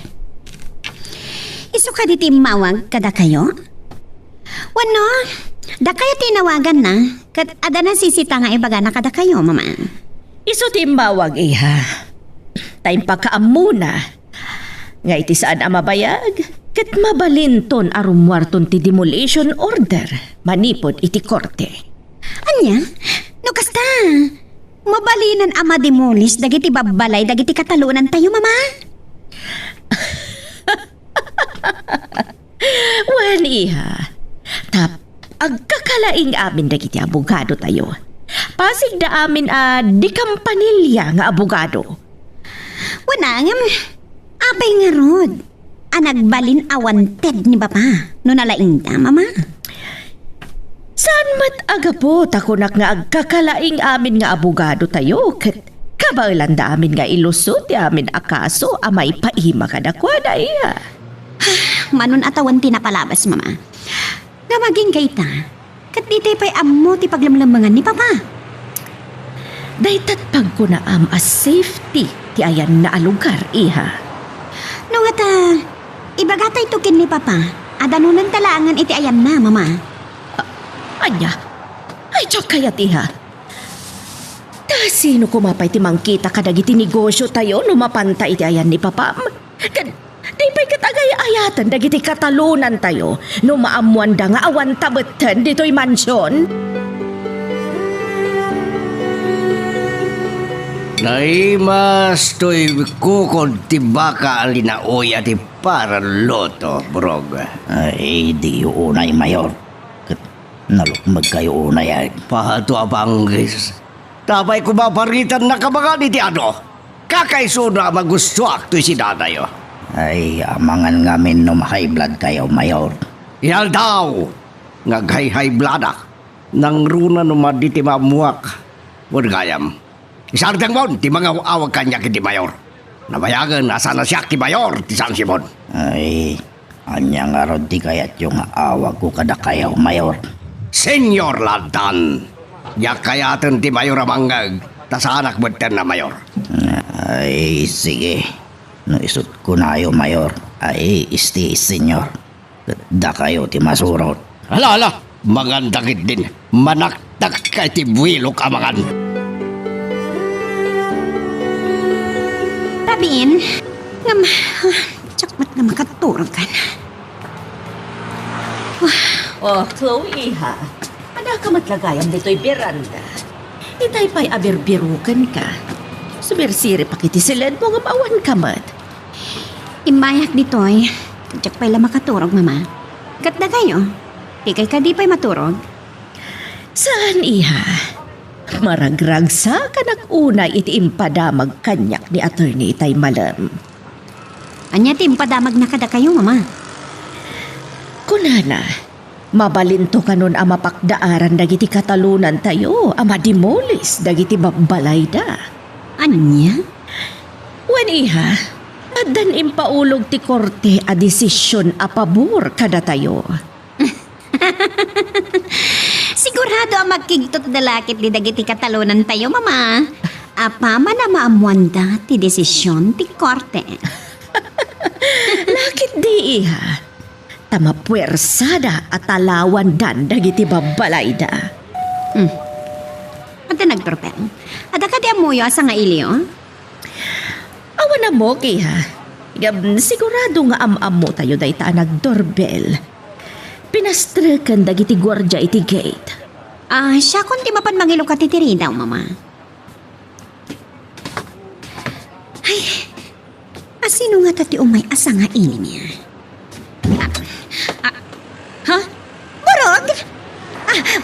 Iso ka di timawag kada kayo? Wano, da kayo tinawagan na. Kat ada na sisita nga ibaga na kada kayo, mama. Iso timbawag iha. Time pagkaamuna. Nga iti saan amabayag? Kat mabalinton arumwarton ti demolition order. Manipod iti korte. Anya? No kasta. Mabalinan ama demolis dagiti babalay dagiti katalunan tayo, mama. Well, iha. Tap, agkakalaing amin dagiti abogado tayo. Pasig da amin di kampanilya nga abogado. Wala nga, apay nga rod. Nagbalin awanted ni bapa. No nalaing da, mama. Saan mat agapot ako nga agkakalaing amin nga abogado tayo. Kabailan da amin nga ilusot ti amin akaso amay paima kadakwada iya. Manon atawan tinapalabas, mama. Nga maging kayta. Kat di tayo pa'y amo ti paglamlamangan ni papa. Daytat pag ko na as safety ti ayan na alugar, iha. No nga ibagatay tukin ni papa. Adanunan talangan iti ayam na, mama. Anya? Ay, tsak kayat, iha. Sino kumapay ti mangkita kadagiti negosyo tayo no mapanta iti ayan ni papa? Di pa'y katagay-ayatan dagiti katalunan tayo no maamuan da nga awan tabetan dito'y mansyon? Naimas to'y kukod ti baka alinaoy at para loto, brog. Ay, di unay, Mayor. Nalukmag kayo unay ay. Pahato apanggis. Tapay kumaparitan na kabagan iti ano. Kakaisuna magusto akto si dadayo. Ay, amangan ngamin no high blood kayo, Mayor. Ihal daw, ngaghay-hay bladak, nang runa naman di ti mamuak. Wad gayam, isardang mon, ti mga awag kanya kiti Mayor. Nabayagan, asa na siya ki Mayor, ti San Simon. Ay, anya nga ron di kayat yung awag ko kada kayo, Mayor. Senyor Lantan, yak kayatan ti Mayor amanggag, tas anak beten na Mayor. Ay, sige. No isut ko na ayo, Mayor. Ay, isti, senyor. Da kayo ti masurot. Hala, magandakit din, manaktak kay ti buwilok amangan. Rabin, tsakmat nga makaturog ka na. Oh, Chloe ha. Ada ka matlagayam dito'y beranda. Itay pa'y abirbirukan ka. Sumirsiri pa kiti silid mo nga bawan ka mat. Imayak dito'y, tsak pa'y la makaturog, mama. Kat na kayo, tikay ka di pa'y maturog. Saan iha? Maragrag sa kanag-unay iti impadamag kanyak ni attorney Itay Malam. Anya timpadamag na kada kayo, mama. Kunana, mabalinto kanon ang mapakdaaran dagiti katalunan tayo, ama dimolis dagiti babalay da. Anya? Wen iha, adan impaulog ti korte a desisyon a pabor kada tayo. Sigurado ang magkigtot dalakit di dagiti katalunan tayo, mama. Apama na maamuanda ti desisyon ti korte. Lakit di iha, tama puwersada at talawan dan dagiti babalay da. Ate nagtorpel. Ada ka di amuyo asa nga iliyo? Awan na mo, iha. Sigurado nga am-am mo tayo dahi ta nagdoorbell. Pinastrekan dagiti gwardya iti gate. Siya kung di mapan mangilong ka titiri daw, mama. Ay, asino nga tati umay asa nga ini niya? Ha? Burog?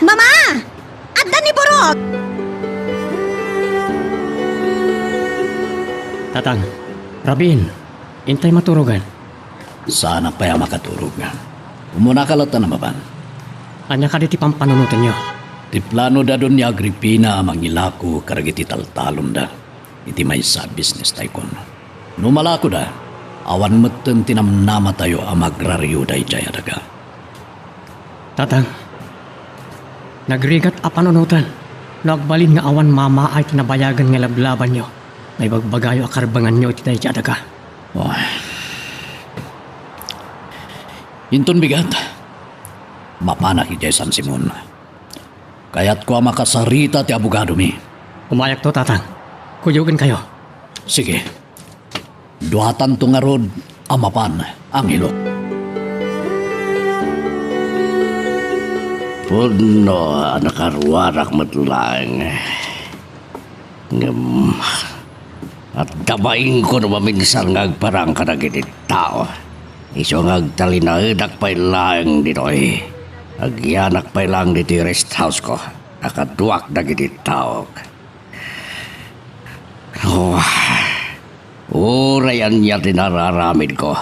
Mama! Adda ni Burog! Tatang, Rabin, intay maturugan. Sana pa yung makaturog nga. Umuna ka lata na maban. Anya ka di ti pampanunutan nyo. Ti plano da doon ni Agripina mangilako karagiti taltalon da. Iti may sa business tayo kon. Numalako da, awan meten tinamnama tayo ang magraryo da ijaya daga. Tatang, nagrigat a panunutan. Nagbalin nga awan mama ay tinabayagan nga lablaban nyo. May bagbagayo akarbangan nyo iti tayo daga. Oh. Inton bigat. Mapanak iti San Simon. Kaya't ko makasarita ti abogado mi. Umayak to, tatang. Kuyugin kayo. Sige. Duhatan to nga rod amapan ang hilok. Puno, nakarwarak matlang. At dabaing ko na maminsan ngagparang kanagiti tao. Iso ngagtalinaedak pa'y lang dito'y. Agyanak pa'y lang dito rest house ko. Nakaduak na giti tao. Urayan niya tinararamid ko.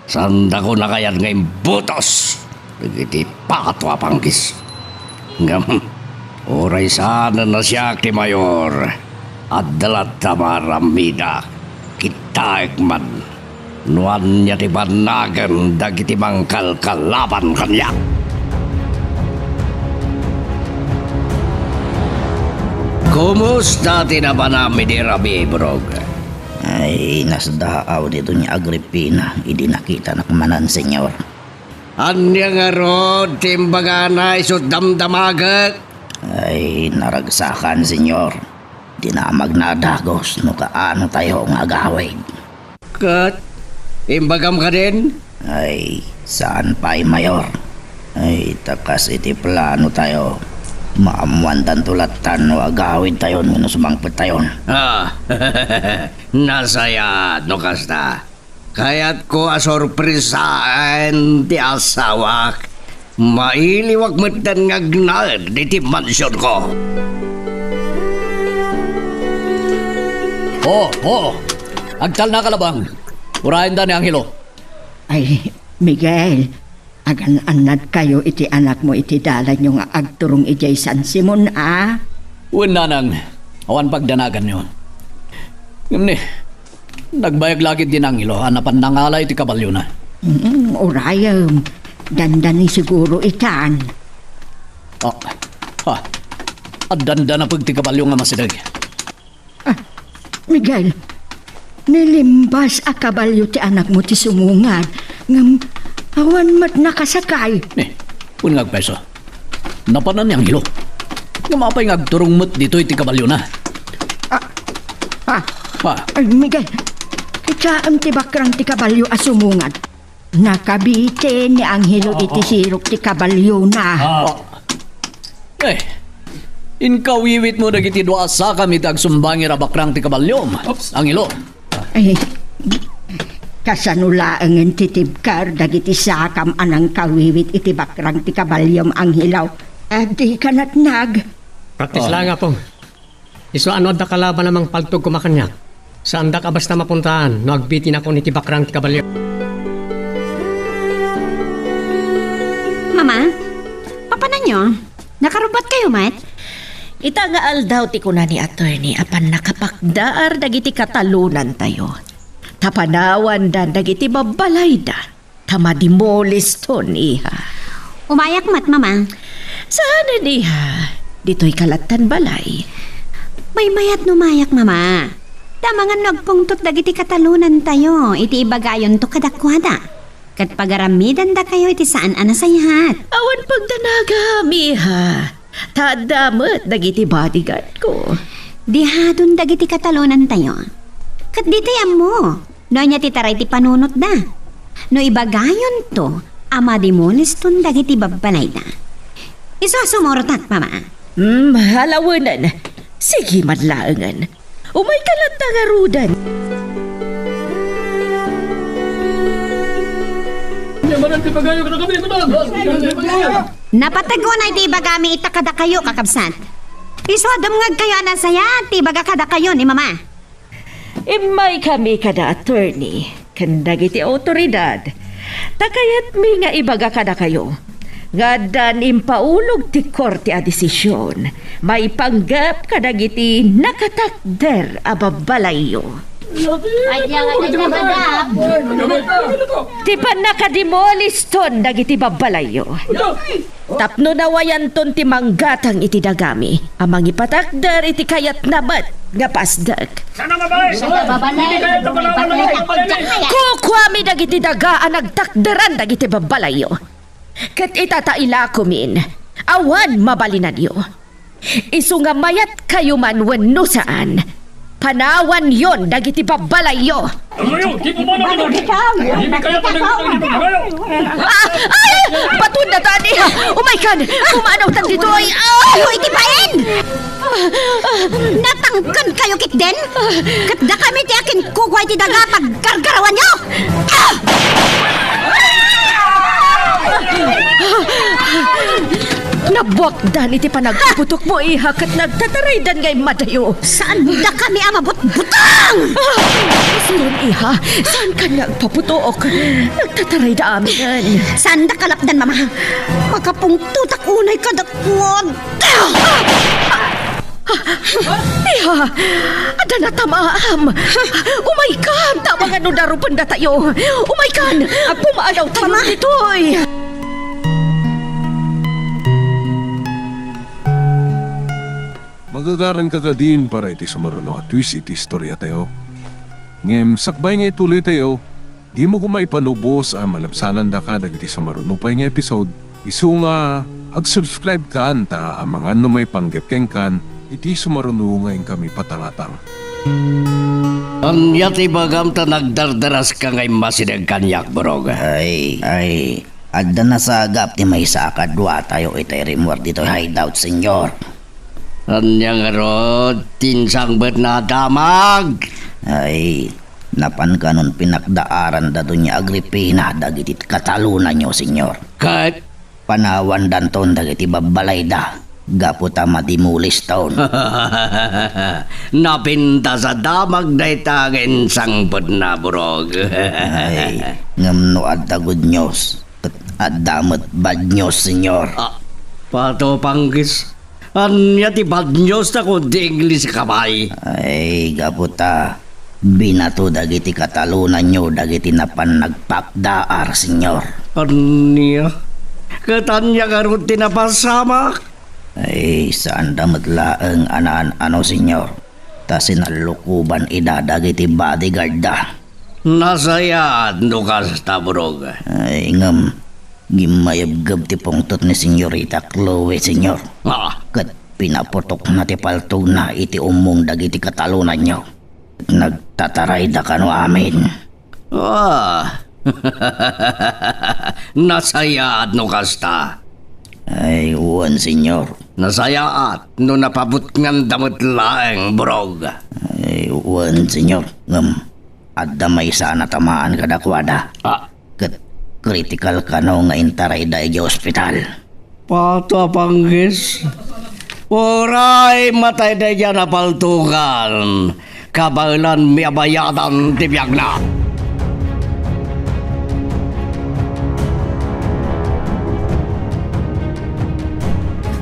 Sanda ko na kayan ngayon butos. Nagiti patwa panggis. Uray sana na siya ki Mayor. At dalat tamaramida. Kitaik man. Nuan niya ti banagan dagiti mangkal kalaban kanya. Kumusta tinabanami di Rabi, Brog? Ay, nasdaaw dito ni Agripina. Hindi nakita na kumanan, senyor. Anya nga rod, timbagana isot damdamagat. Ay, naragsakan, senyor. Dinamag na dagos no kaano tayo nga agawid. Kat, imbagam ka din? Ay, saan pa'y Mayor? Ay, takas iti plano tayo. Maamuan tulatan o agawid tayo nung sumangpit tayo. Nasaya, no kasta. Kaya't ko asorpresaan ti asawak. Mailiwag mo dan ngagnal di ti mansyon ko. Oo. Agtal na kalabang. Urahin da ni Angelo. Ay, Miguel, agan-anad kayo iti anak mo iti dalan yung agturong ijay San Simon, ah? Wala nang awan pagdanagan yun. Ngamni, nagbayag lagi din Angelo. Anapan nangala iti kabalyo na. Urayam, dandani siguro itan. At danda na pagti kabalyo nga masidag. Miguel, nilimbas a kabalyo ti anak mo ti sumungad. Ngam, awan mat nakasakay. Kung ngagpeso. Napanan ni Angelo. Nga mapay ngagturong mo't dito iti kabalyo na. Ay, Miguel, itaan ti bakrang ti kabalyo a sumungad. Nakabite ni Angelo iti sirok ti kabalyo na. Inkawiwit mo dagiti dua sa kami tagsumbangi rabakrang ti kabalyom. Angelo. Ay, kasanulaangan ti tibkar dagiti sakam anang kawiwit iti bakrang ti kabalyom Angelo. Di kanatnag. Praktis lang nga pong. Iso ano da kalaban namang paltog kumakanyak. Saan da ka basta mapuntahan, no agbitin ako ni tibakrang ti kabalyo. Mama, papanan nyo? Nakarubat kayo, Mat? Ita nga aldaw ti kuna ni attorney apan nakapakdaar dagiti katalunan tayo. Tapanawan dan dagiti babalay da. Tamadimolis ton iha. Umayak, Mat, Mama. Saan iha? Dito'y kalatan balay. May mayat numayak, Mama. Damangan nagpungtot dagiti katalunan tayo. Iti ibagayon to kadakwada. Kat pagaramidan da kayo iti saan anasayhat. Awan pagdanaga, miha. Tadamat dagiti bodyguard ko. Dihadon dagiti katalunan tayo. Kat di tayam mo. No niya titaray ti panunot da. No ibagayon to, ama dimulis ton dagiti babalay da. Iso sumorotat, Mama. Halawanan. Sige madlaangan. Umay kalata nga rudan. Napatago na iti bagami itakada kayo, kakabsat. Iso dumngag kayo anasaya, ti baga kada kayo ni Mama. Imay kami kada attorney. Kandag iti otoridad. Takayat mi nga ibaga kada kayo. Ngadan impaulog ti korte a desisyon. May panggap kadagiti nakatakder a babalayo. Ti pa nakadimolis ton dagiti babalayo. Tapno nawayan ton ti manggatang iti dagami. Amang ipatakder iti kayat nabat nga pasdag. Kukwami dagiti daga a nagtakderan dagiti babalayo. Kat itataila kumin, awan mabalinan yo. Isu nga mayat kayo man wenno saan, panawan yon dagiti babalay yo. Ay! Patun na tani! Umay kan! Kumanaw tan dito ay... Ayo itipain! Natangkan kayo kitden? Kat da kami ti akin kukway ti daga paggargarawan nyo! Nabwakdan iti panagputok mo iha kat nagtataraydan ngay madayo. Saan da kami amabot-butang? Saan iha? Saan ka nagpaputok? Nagtataray da amin. Saan da kalapdan, Mama? Makapungtutak unay kadakwad. Iha, ada na tamaam. Umaykan, tama nga no darupan da tayo. Umaykan, pumaalaw tayo dito'y. Magagaran ka din para iti sumaruno at twist iti istorya tayo. Ngem, sakbay nga ituloy tayo, di mo kumaipanubos ang malapsanan da ka dagiti sumaruno pa nga episode. Isu nga, ag-subscribe ka anta ang mga ano may panggepkeng kan, iti sumaruno ngayon kami patangatang. Ang yati bagam ta nagdardaras ka ngay masinag kanyak, brog. Ay, adda na sa agap ti may sakadwa tayo itay rimwar dito hideout, senyor. Anyang rod, tinsang bet na damag. Ay, napan ka nun pinakdaaran da doon niya Agripina dagiti katalunan nyo, senyor. Kahit Panawan danton dagiti babalay da. gaputa madimulis taon. Napinta sa damag day tagin sangpod na burog. Ay, ngam no adda good news. Adda mo't bad news, senyor. Pato panggis. Anya ti bad news na ko di English kamay. Ay, gaputa. Binato dagiti katalunan nyo dagiti napan nagpakdaar, senyor. Anya? Katanya karun tinapasamak? Ay, saan damat laeng anaan senyor. Ta sinalukuban ida dagiti bodyguard da. Nasayad no kasta burog. Ay, ngam. Gimayabgab ti pungtot ni senyorita Chloe, senyor. Kat pinaputok na ti paltog na iti umong dagiti katalunan nyo. Nagtataray da kano amin. Nasayad no kasta. Ay, uwan, senyor. Nasayaat no napabot ngan damot laeng burog. Ay, uwan, senyor. Ngam, adda may sana tamaan kadakwada. Kat critical ka no nga intaray da iti ospital. Pato panggis. Oray matay da dyan na paltukan. Kabalan miabayadan tibiyag na.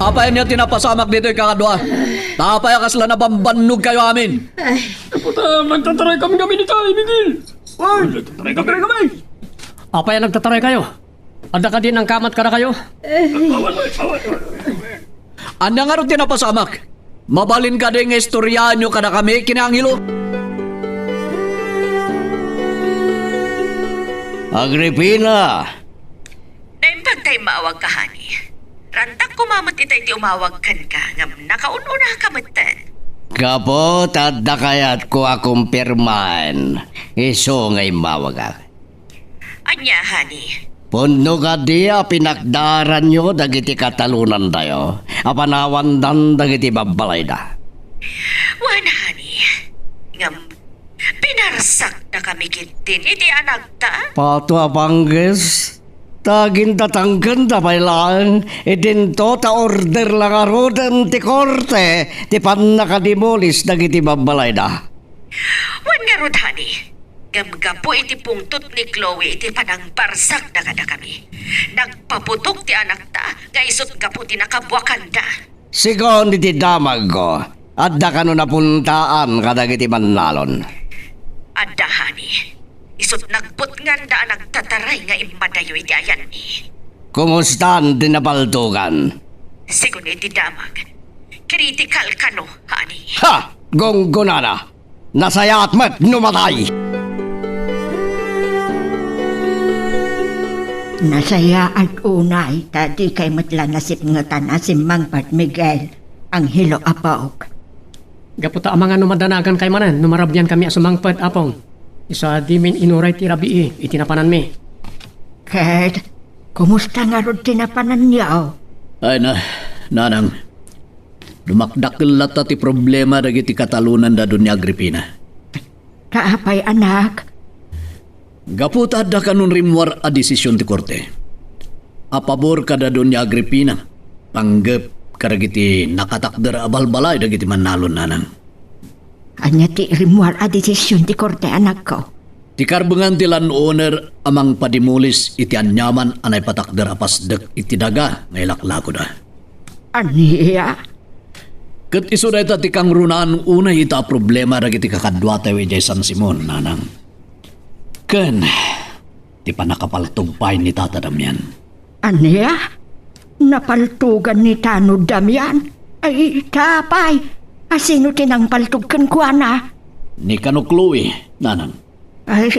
Apay niya tinapasamak dito yung kakadwa. Tapay kasla na bambanog kayo amin. Puta, nagtataray kami dito, Miguel. Nagtataray kami. Apay nagtataray kayo. Ada ka din ang kamat ka na kayo. Anya nga rin tinapasamak. Mabalin ka din ng istorya nyo ka na kami, kinangilo. Agripina! Naimbag tayo maawag ka, honey. Rantak kumamat itay ti umawag kan ka, ngam nakaununa ka matan. Kapot at dakayat ko akong pirman. Iso ngay mawag. Anya, honey. Puno ka diya pinakdaran nyo dagiti katalunan tayo. Apanawandan dagiti babalay da. Wana, honey. Ngam, pinarsak na kami kitin, iti anak ta. Pato abanggis. Tagin tatanggan da pa'y lang. Idinto ta order lang arodan ti korte. Ti pan nakadimulis dagiti babalay da. Wan nga rod, honey. Gamgapo iti pungtot ni Chloe iti panang barsak na kada kami. Nagpaputok ti anak ta, nga isot gapo ti nakabuakan da. Sigon iti damag ko. Adda ka no napuntaan kadagiti manlalon. Adda, honey. Isot nagbut nga da nagtataray nga imadayo iti ayan ni. Kumustan din napaltukan? Sigun iti damag. Critical ka no, honey. Ha! Gonggonana! Nasayat met numatay! Nasaya at unay, tadi kay matlan nasip nga tana si Mang Pat Miguel, ang hilo apaok. Gaputa ang mga numadanagan kay manan, numarabyan kami asumangpad apong. Isa di min inuray ti rabii, itinapanan mi. Kat, kumusta nga ron tinapanan niyaw? Ay nanang. Dumakdakil lata ti problema dagiti katalunan da dunya Agripina. Kaapay anak? Gaputa da kanun rimwar a desisyon ti korte. Apabor kada dunya Agripina. Panggap karagiti nakatakder abalbalay dagiti manalon nanang. Anya ti rimwar a desisyon ti korte anak ko. Ti karbengan ti landowner amang padimulis iti anyaman anay patakder apasdek iti daga ngay laklako da. Aniya? Ket iso da ita ti kang runaan unay ita problema dagiti kakadwa tayo iti San Simon nanang. Ken, ti panakapaltugpay ni Tata Damian. Aniya? Napaltugan ni Tano Damian? Ay, tapay. Asino tinang paltugkan ko, ana? Ni Kano Chloe, nanang. Ay,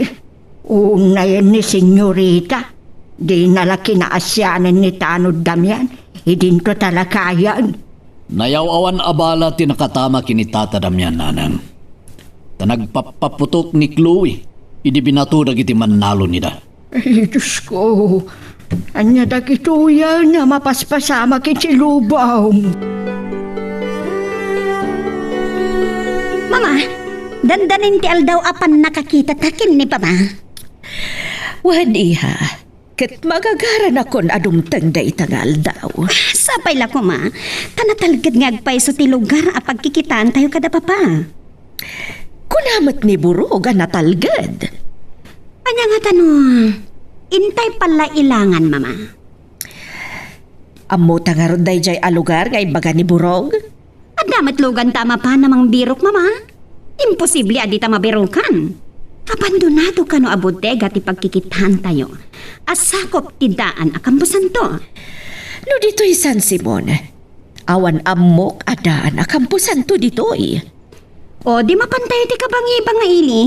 unayan ni senyorita. Di nalaki na asyanan ni Tano Damian. Idinto talakayan. Nayaw-awan abala ti nakatama kini Tata Damian, nanang. Tanagpapaputok ni Chloe. Idi binaturag iti manalo nida. Ay, Diyos ko. Anya dagituya na mapaspasama kinsilubaw. Mama, dandanin ti aldaw apan nakakita takin ni Pama. Wan, iha. Ket magagaran akon adumteng da itangal daw. Sapay la ko ma, kanatalgad nga agpaiso ti lugar a pagkikitaan tayo kada papa. Kunamat ni Burog ang natalgad. Anya nga intay pala ilangan mama. Amo tangarod day jay alugar nga ibaga ni Burog. Adamat lugan tama pa namang birok mama. Imposible adi ta mabirokan. Abandonado ka no a bodega ti pagkikitaan tayo. Asakop ti daan a kampusan to. No dito'y San Simon, awan amok adaan a kampusan to dito'y. O di mapantay ti kabangi nga ili.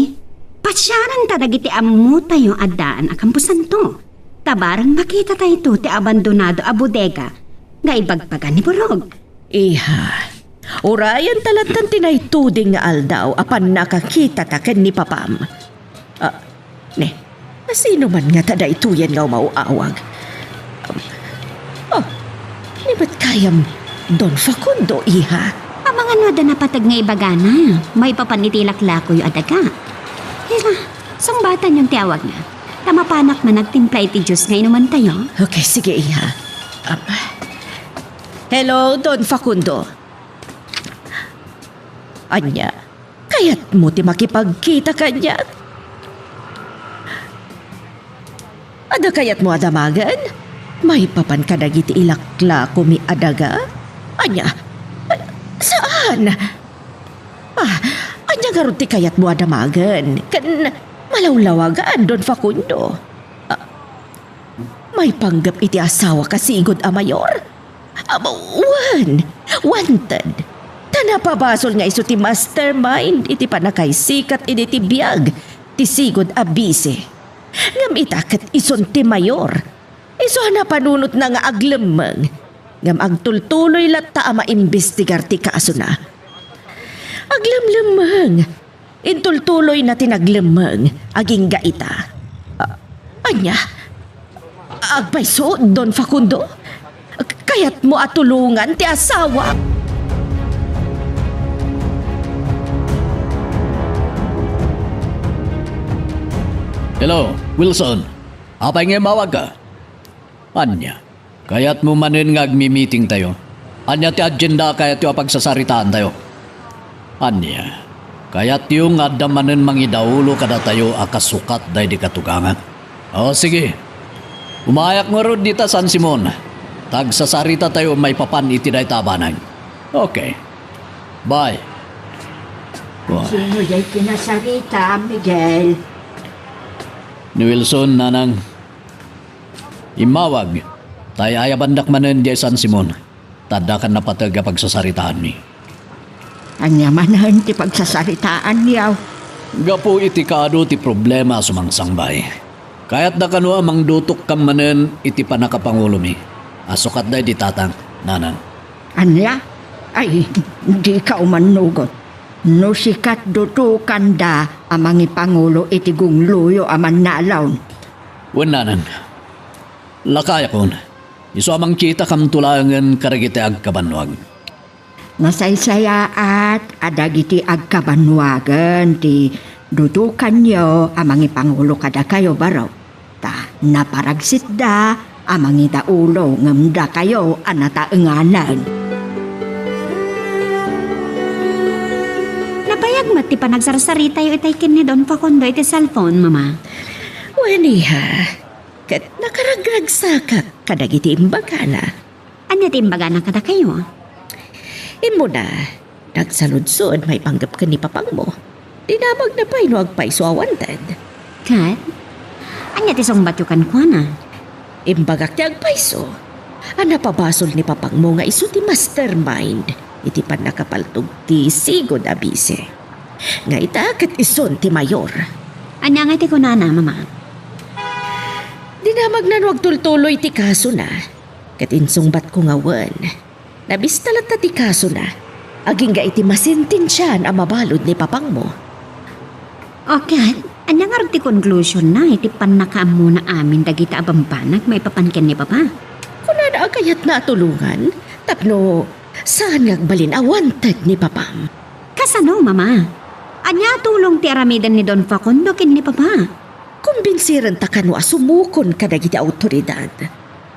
Pasyaran ta dagiti ammo tayo adaan a kampusan to. Tabarang makita tayo to ti abandonado a bodega nga ibagpagan ni Burog. Iha, urayan talatan tinaytuding nga aldaw apan nakakita ta ken ni Papam. Sino man nga tada ituyan nga umauawag? Ni ba't kayam Don Facundo, iha? Ang mga noda na patag nga ibagana, may papanitilaklakoy adaga. Hila, sungbatan yung tiyawag na. Tamapanak man nagtimpla iti Diyos nga inuman tayo. Okay, sige, iha. Hello, Don Facundo. Anya, kaya't mo ti makipagkita kanya? Ada kayat mo adamagan? May papan ka dagiti ilakla kumi adaga? Anya? Saan? Anya garot ti kayat mo adamagan? Kan malawlawagan, Don Facundo. May panggap iti asawa kasigod a mayor? Wanted. Tanapabasol nga iso ti mastermind iti panakay sikat iti ti biyag ti sigod a bise. Ngam itakat ison ti mayor. Iso na panunot na nga aglemeng. Ngam agtultuloy latta a maimbestigar ti kaso na. Aglemlemeng. Intultuloy na tinaglemeng. Aging gaita. Anya? Agpaiso, Don Facundo? Kayat mo atulungan ti asawa? Hello, Wilson. Apay nga mawag ka? Anya, kaya't mo manin nga agmi-meeting tayo. Anya ti agenda kaya't yung pagsasaritaan tayo. Anya, kaya't yung adamanin mangidaulo kada tayo akasukat day di katugangan. O sige, umayak mo ron dita San Simon. Tagsasarita tayo may papan iti day tabanag. Okay, bye. Sino ya'y kinasarita, Miguel? Ni Wilson, nanang. Imawag. Tayo ayabandak manen di San Simon. Tadakan na pataga pagsasaritaan ni. Anya manahan ti pagsasaritaan niyaw. Gapo iti kaado ti problema sumangsangbay. Kaya't da kanua mangdutok kam manen iti panakapangulo mi. Asukat day di tatang, nanang. Anya? Ay, di ka umanugot. No sikat dutukan da amangi pangulo iti gungluyo aman nalawn. Wen nanang. Lakaya kon. Iso amang kita kam tulangan karagiti agkabanwag. Nasaysaya at adagiti agkabanwagan ti dutukan nyo amangi pangulo kada kayo baraw. Ta naparagsit da amangi taulo ngamda kayo anataenganan. Napayag mati pa nagsarsarita yung itay kin ni Don Facundo iti cellphone, mama. Weniha, kat nakaragragsa ka kadagiti imbaga na. Anya ti imbaga na kada kayo? Imo na, nagsaludsod may panggap ka ni Papang mo. Dinamag na pa ino agpaiso awanted. Kat? Anya ti songbat yung kankwana? Imbagak ti agpaiso. Ang napabasol ni Papang mo nga iso ti mastermind. Iti pan nakapaltog ti sigod abise. Nga itakat ison ti mayor. Anya nga ti kunana, mama? Dinamag na wag tultuloy ti kaso na. Katinsungbat ko nga wan. Nabistalat na ti kaso na. Aging ga iti masintensyan ang mabalod ni Papang mo. Okay, anya nga ti conclusion na iti pan nakaamo na amin dagita abampanag may papanken ni Papa. Kunana kayat na tulungan, tapno saan ngagbalin awanted ni Papam? Kasano, mama? Anya tulong ti aramidan ni Don Facundo kin ni Papa? kumbinsiran ta kanwa sumukon kadagiti autoridad.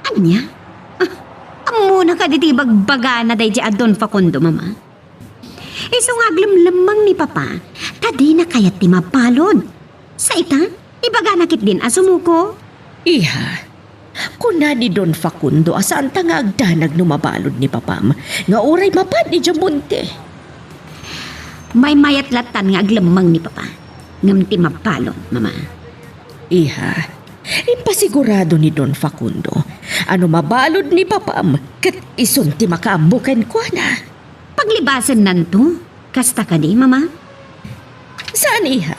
Anya? Amo na ka diti bagbaga na day di Adon Facundo, mama. Iso nga aglamlamang ni papa, tadi na kayat ti mapalod. Sa ita, ibaga nakit din asumuko. Iha, kuna ni Don Facundo asaan ta nga agdanag numabalod ni papam, nga uray mapad ni Jamonte. May mayat latan nga aglamang ni papa. Ngam ti mapalod, mama. Iha, impasigurado ni Don Facundo, ano mabalod ni papam, kat isun ti makaambukan ko na. Paglibasan nanto, kasta ka di, mama? Saan iha?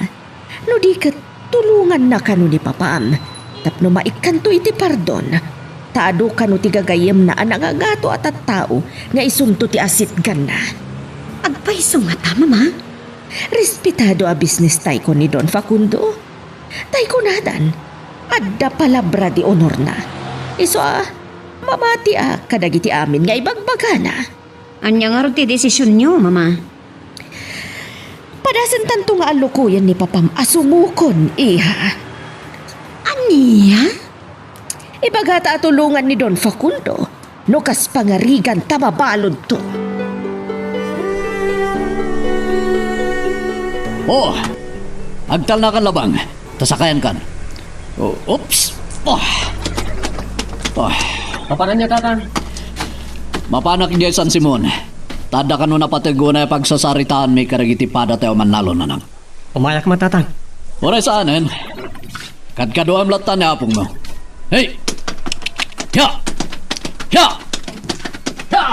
No di kat tulungan na kanu ni papam, tapno maikanto iti pardon. Taado kanu ti gagayem na anangagato at tao nga isunto ti asit gana. Agpaiso nga ta, mama? Respetado a business tay ko ni Don Facundo. Tay ko nadan, adda palabra di honor na. Iso mamati kadagiti amin nga ibagbaga na. Anya nga ro ti desisyon nyo, mama? Padasan tanto nga alukuyan ni papam asumukon, iha. Anya? Ibagata atulungan ni Don Facundo, no kas pangarigan tamabalod to. Oh, agtal na kan labang. Tasakayan kan. Oh, oops. Oh. Papanan niya, tatan. Mapanak niya San Simon. Tada ka nun napatigunay pagsasaritaan may karagiti pada tayo manalo na nang. Umayak man, tatan. Oray saanin. Kadkaduam latan ni apong mo. Hey! Ya! Ya! Ya!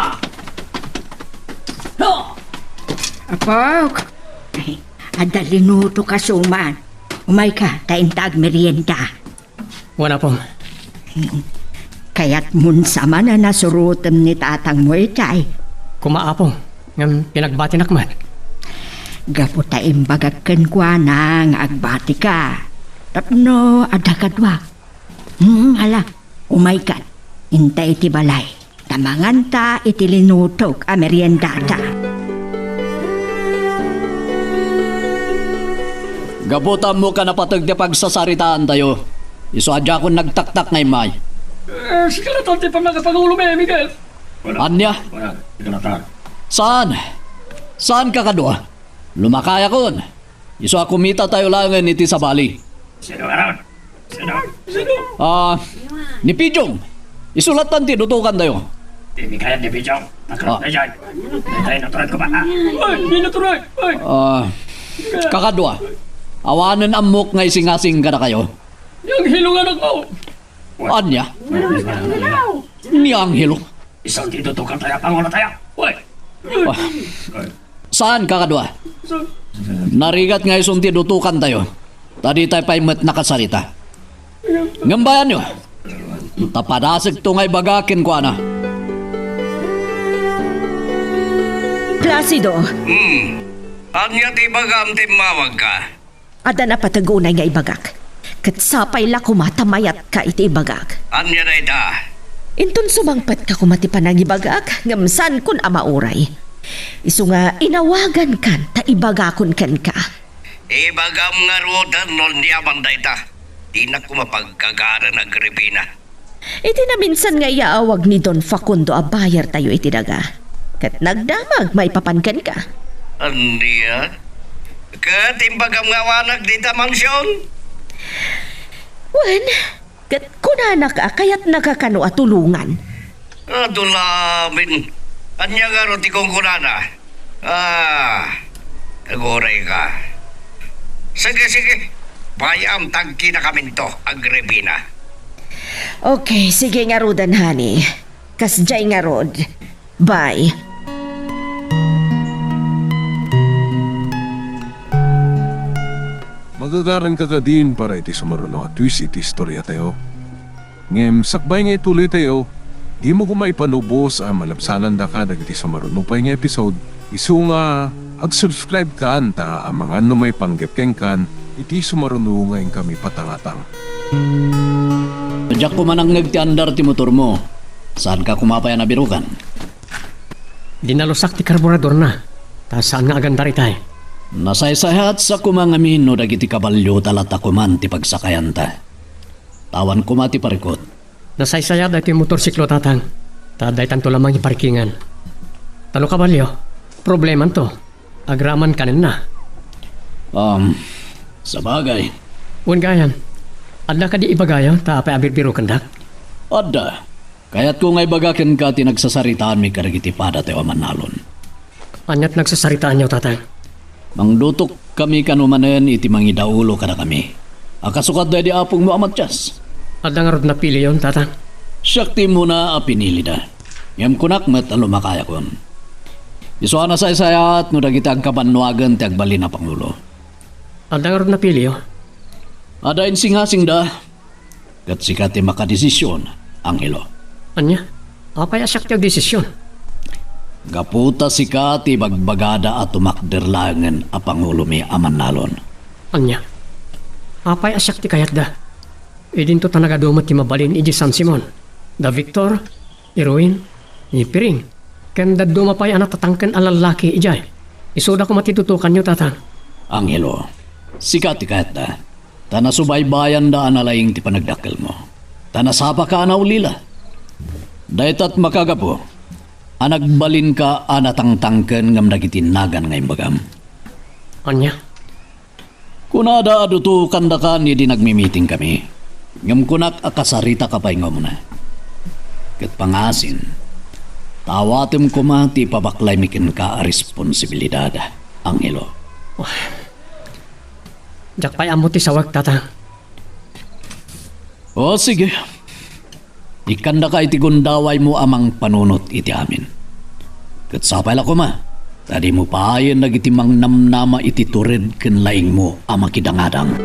Ya! Apok! Ay, adalinuto ka suman. Umay ka, taintag merienda. Wala po. Kaya't mun sama na nasurutan ni tatang mo itay. Kumaapong. Ngam pinagbati nakman. Gapo ta imbagagkan kwa nang agbati ka. Tapno adakadwa. Hala, umay ka. Intay iti balay. Tamangan ta iti linutok a meriendata. Gabutan mo ka napatag di pagsasaritaan tayo. Iso adya ko nagtaktak ngay may. Sige na tonti pa nakapangulo may, Miguel. Anya? Saan? Saan ka kadwa? Lumakaya kon. Iso kumita tayo langan iti sa bali. Sino? Ni Pijong. Isulatan ti dutukan tayo. Hindi kaya ni Bijong. Nakalap na dyan. Tayo naturan ko ba? Ay, hindi naturan. Ay. Kakadwa. Awanan amok ngay singasing ka na kayo. Yung hilungan ako. Anya? Ni Anghelo. Isang tinutukan tayo, pangulo tayo. Uy! Saan kakadwa? Narigat nga isang tinutukan tayo. Tadi tayo pa'y mat nakasarita. Ngambayan nyo. Tapadasig to nga'y bagakin ko ana. Placido, Anya ti bagam timawag ka. ada na patagunay nga ibagak. Katsapay la kumatamayat ka iti ibagak. Anya na ita. Intun sumangpat ka kumatipan ng ibagak, ngamsan kun amauray. Isu nga inawagan kan, ta ibagakon kan ka. Ibagam nga rudan non di amanda ita. Di na kumapagkagara ng Gripina. Iti na minsan nga iaawag ni Don Facundo a bayar tayo iti daga. Kat nagdamag, may papankan ka. Andiya? Kat imbagam nga wanag dita mansyon? Wan, kat kunanak ka, kaya't nakakano at tulungan. Dulamin. Anya nga roti kong kunana. Naguray ka. Sige. Bayam tagki na kami to, Agripina. Okay, sige nga rodan, honey. Kasjay nga rod. Bye. Magagaran ka din para iti sumaruno at twist iti istorya tayo. Ngem, sakbay nga ituloy tayo, di mo kumaipanubos ang malapsanan da ka dagiti sumaruno pa nga episode. Isu nga, ag-subscribe ka anta ang mga may panggepkeng kan, iti sumaruno ngayon kami patangatang. Diyak ko manang nagtiandar ti motor mo. Saan ka kumapaya na birukan? Dinalusak ti karburador na. Ta saan nga agandari tayo? Nasaysahat sa kumangamin no dagiti kabalyo talat ako man ti pagsakayanta. Tawan ko mati parikot. Nasaysaya dahil yung motorsiklo tatang. Taday tanto lamang yung parkingan. Talo kabalyo, probleman to. Agraman kanin na. Sa bagay. Un gayan, adda ka di ibagayo, tapay abir-biro kandak. Adda. Kaya't kung ay bagakin ka tinagsasaritaan mi karagiti pada tayo manalon. Anyat nagsasaritaan niyo tatang. Mangdutok kami kanumanen iti mangidaulo kada kami. Akasukat da di apong mo amatyas. Adda nga rod napili yon tatang. Syakti mo na pinili da. Ngam kunak met ang lumakaya kon. Iso na sa isayat no dagiti ang kabanwagan ti agbali na Pangulo. Adda nga rod napili yo. Ada insingasing da. Kat sikati makadesisyon, Angelo. Anya, apay asyak tiyag desisyon. Gaputa sikati bagbagada at tumakderlangan a Pangulo mi amanalon. Anya, apay asyak ti kayat da. Idin to tanagadumat ti mabalin iji San Simon. Da Victor, Irwin, ni Piring. Ken da dumapay anak tatangken alalaki ijay. Isuda ko matitutukan nyo tatang. Angelo, sikati kayat da. Tanasubaybayan da analaing ti panagdakkel mo. Tanasapa ka anaulila. Daytat makagapo, anagbalin ka anatangtangken ngam dagitinagan ngay bagam. Anya? Kunada aduto kandakan ni di nagmi-meeting kami. Ngam kunak akasarita ka pa'y nga muna. Kat pangasin, tawatim ko mati pabaklay mikin ka a responsibilidad, Angelo. Jak pa'y amo ti sawag tatang. O sige. Ikanda ka iti gundaway mo amang panunot iti amin. Kat sapay la ko ma. Tadi mo paayon nagiti mang namnama iti tured ken laing mo ama kidangadang.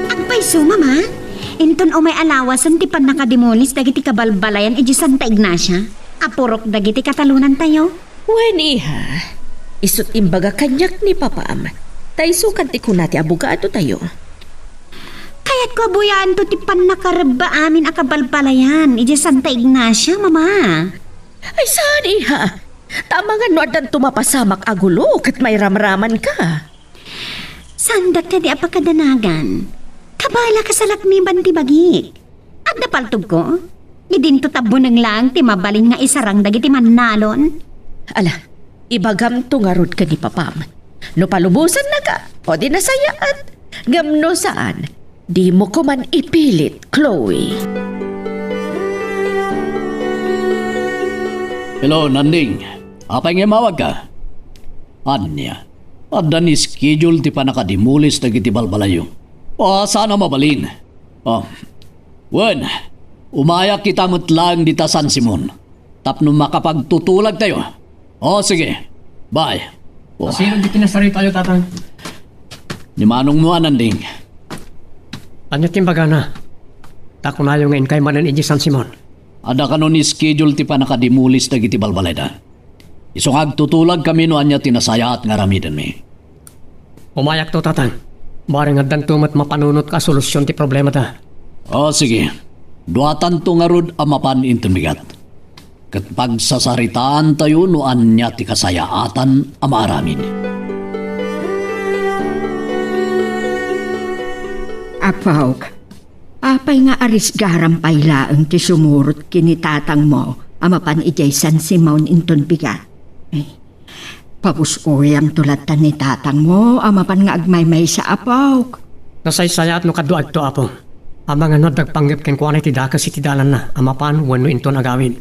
Ang paiso, mama. Inton o may alawasan ti pan nakadimulis dagiti kabalbalayan iti Santa Ignacia. Apurok dagiti katalunan tayo. Wen iha, isut imbaga kanyak ni Papaam. Taisukan ti kunati abugado tayo. Kaya't ko abuyaan to ti pan nakaraba amin akabalbalayan iti Santa Ignacia, mama. Ay saan iha? Tama nga no adan tumapasamak agulo kat may ramraman ka. Sandak na di apakadanagan. Kabala ka sa lakmiban ti bagik. At napaltog ko, idin to tabo ng lang ti mabalin nga isarang dagiti manalon. Ala, ibagam to nga rod ka ni Papam. No palubusan na ka, o di nasayaan. Gamno saan, di mo ko man ipilit, Chloe. Hello, Nanding. Apay nga mawag ka? Anya, adda ni schedule ti pa nakadimulis na giti balbalayo. O, sana mabalin. O, wen, umayak kita lang dita San Simon. Tapno makapagtutulag tayo. O, sige. Bye. O, Sino di kinasari tayo tatang? ni manong mo, Nanding. Anya timbaga na. Takunayo ngayon kay manan iji San Simon. Ada kanon ni schedule ti pa nakadimulis na giti balbaleda. Isungag tutulag kami no anya tinasaya at ngaramidan mi. Umayak to tatang. Bari nga dan tumat mapanunot ka solusyon ti problema ta. O sige, duatan to nga rod amapan intumigat. Kat pagsasaritaan tayo no anya ti kasayaatan amaaramin. Apaw, apay nga aris garam paylaang ti sumurot kinitatang mo amapan ijay San Simon inton bigat. Pabusoyam tulatan ni tatang mo amapan nga agmay-may sa apaw. Nasaysaya at no kaduag to apo. Amang ano dagpanggap ken kuanay ti dakas iti dalan na. Amapan wano inton agawin.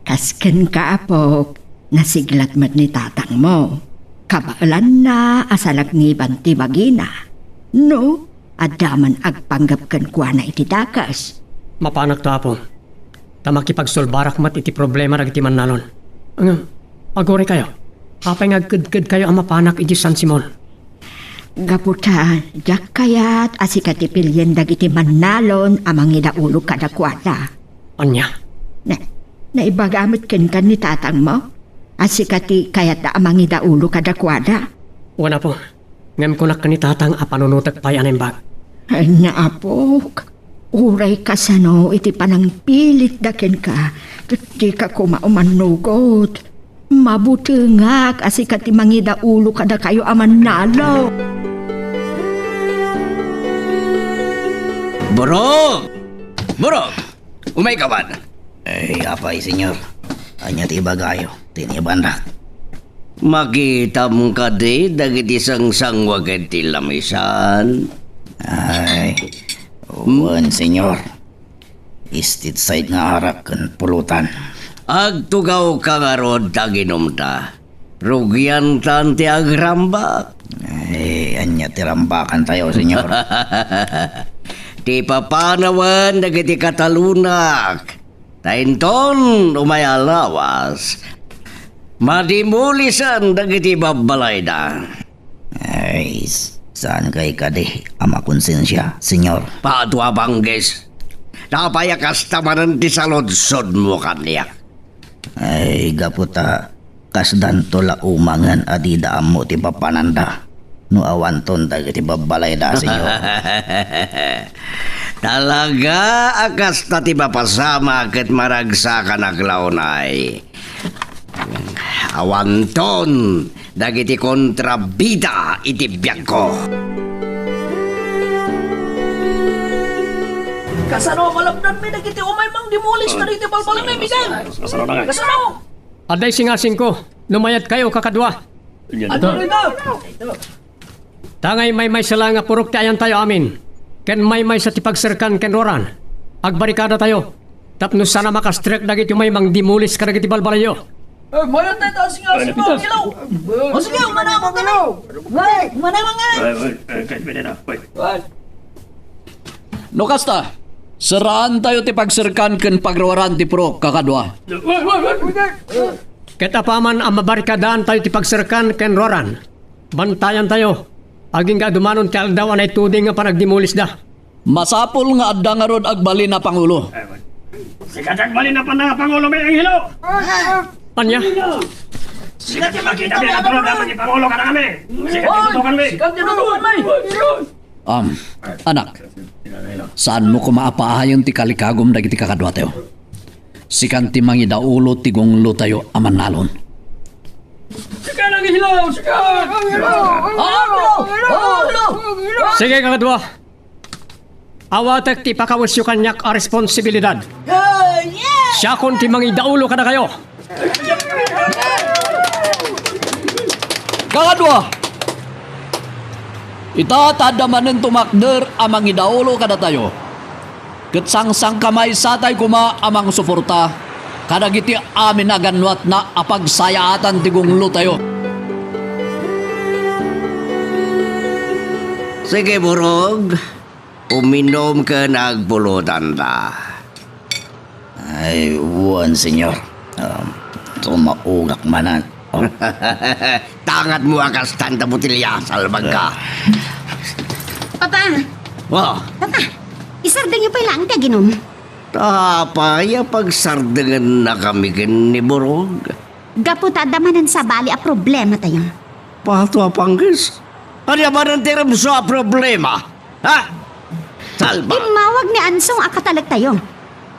Kasken ka apaw, nasiglat mat ni tatang mo. Kabaalan na asalagniban ti bagina. No? Adaman agpanggap kan kuana iti dakas. Mapanak to apo. Tamakipagsulbarak mat iti problema rag iti manalon. Ang agore kayo. Apay nga agkad kayo ang mapanak iti San Simon. Gaputa, jak kayat asikatipilyen dagiti manalon amang idaulo kadakwada. Anya? Naibagamit kan ni tatang mo? Asikati kayat da amang idaulo kadakwada. Wala po. Ngam ko na kanitatang apanunutag payanin bag. Ay naapok, uray ka sano iti panang pilit dakin ka, di ka kumaumanugot. Mabuti nga kasi katimangida ulo kada kayo aman nalo. Borog! Borog! Umay ka man. Ay, apay, senyor. Anya ti bagayo, tinibandak. Makita mo ka di, dagit isang sangwag at tilamisan. Ay, uwan, senyor. Istit side nga harap kan pulutan. Agtugaw ka nga rod taginom ta. Rugyan tan ti agrambak. Ay, anya tirambakan tayo, senyor. Ti papanawan dagiti katalunak. Tainton umayalawas. Madimulisan dagiti babalay na. Ay, saan kay kadi ama konsensya, senyor? Paadwa bangges. Napayakas tamanan ti salodsod mo kaniya. Ay, gaputa, kasdan tola umangan adida amo ti papananda. No awanton dagiti babalay da, senyor. Talaga akas na ti mapasama ket maragsa ka naglaunay. Awanton dagiti kontrabida iti biyag ko. Kasano malapdan mi dagiti umay mang dimulis na dito balbalang na ibigan. Kasano? Aday singasing ko, lumayat kayo kakadwa. Ano rito? Tangay may sala nga purok ti ayan tayo amin. Ken may sa tipagserkan ken roran. Agbarikada tayo. Tapno sana makastrek dagiti umay mang dimulis ka dagiti balbalayo. Mayroon tayo taas nga si mga ilaw. O sige, manamang ilaw. Manamang No kasta, saraan tayo ti pagserkan ken pagrawaran ti purok kakadwa. Ketapaman ang mabarikadaan tayo tipagserkan ken roran. Bantayan tayo. Aging ka dumanon ti aldaw anay tuding nga panagdimulis da. Masapol nga adda nga rod agbali na pangulo. Sikat bali na pa na Pangulo may ang hilaw. Anya? Sikat yung makita mo na tulog naman ni Pangulo ka na kami. Sikat yung tutukan mo. Sikat yung tutukan mo. Anak, saan mo kumaapahayon ti kalikagom dagiti kakadwa tayo? Sikan ti mangidaulo ti gunglo tayo aman nalon. Sikat ang hilaw. Sikat ang hilaw. Sige kakadwa. Awatek ti pakawasyo kanyak a responsibilidad. Siya kon ti mangidaulo ka na kayo. Kakadwa! Itatadamanen tumakder amang idaulo kada tayo. Ket sangsang kamay satay kuma amang suporta kadagiti amin aganwat na apagsayaatan ti gunglo tayo. Sige, Borog. Uminom ka nagpulutan ta. Ay, uwan, senyor. Tumaugak manan. Tangat mo akas tanda butilya, salbag ka. Papa, Wow, isardeng niyo pa lang ka ginom. tapaya pagsardangan na kami kin ni Borog. Gaputa damanan sa bali a problema tayo. Pato panggis. Ano ba ng tiram sa problema? Ha? Salba. Imawag ni Ansong akatalag tayo.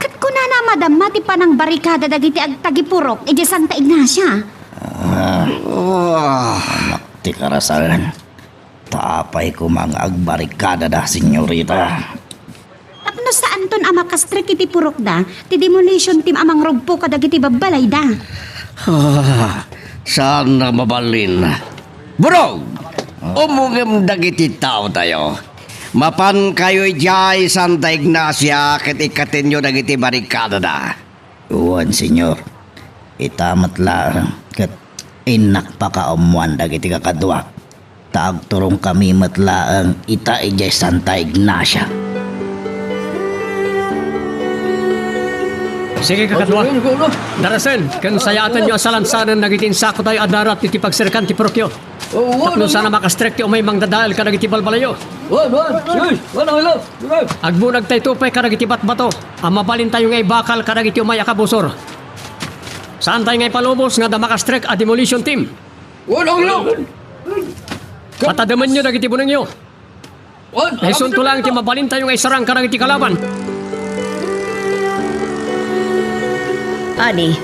Kat kuna na madama ti panang barikada dagiti agtagipurok iti Santa Ignacia. Anak ti karasalan. Tapay ko mga agbarikada da, senyorita. Tapno saan ton ama kastrek iti purok da, ti demolition team amang rugpo kadagiti babalay da. Saan na mabalin? Borog! Umugam dagiti tao tayo. Mapan kayo jay Santa Ignacia ket ikatin nyo dagiti barikada da. Uwan, senyor. Itamat lang. Kat inak pa kaumuan dagiti kakadwa. Taagturong kami matlaang ita ijay Santa Ignacia. Sige kakadwa. Darasen, kan sayatan nyo asalansanan nagitin sako tayo adarat iti pagserkan ti Prokyo. Tapno sana makastrek ti umay mang dadaal ka nagiti balbalayo. Agbunag tayo tupay ka nagiti batbato. Ang mabalin tayo ngay bakal ka nagiti umay akabusor. Saan tayo ngay palubos nga da makastrek a demolition team? Patadaman nyo nagiti bunang nyo. Ay sunto lang ti mabalin tayo ngay sarang ka nagiti kalaban. Ani,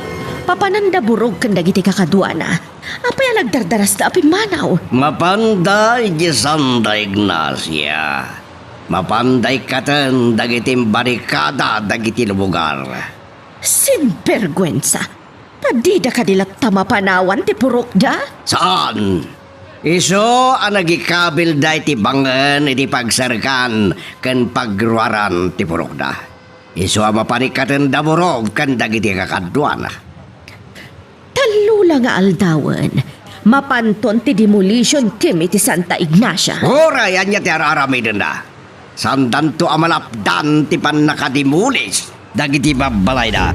Papananda burog kan dagiti kakadwa na. Apay nagdardaras na apin manaw. Mapanday di Santa Ignacia. Mapanday katan dagiti barikada dagiti lugar. Sinvergwensa. Tadida ka dilat tamapanawan ti purok da? Saan? Iso ang nagikabil da iti bangen iti pagsarkan ken pagruaran ti purokda. Iso ang maparikatan da burog kan dagiti kakadwana. Talula nga aldawan. Mapanton ti demolition team iti Santa Ignacia. Ora yan niya ti araramidin da. Sandan to amalapdan ti pan nakadimulis dagiti babalay da.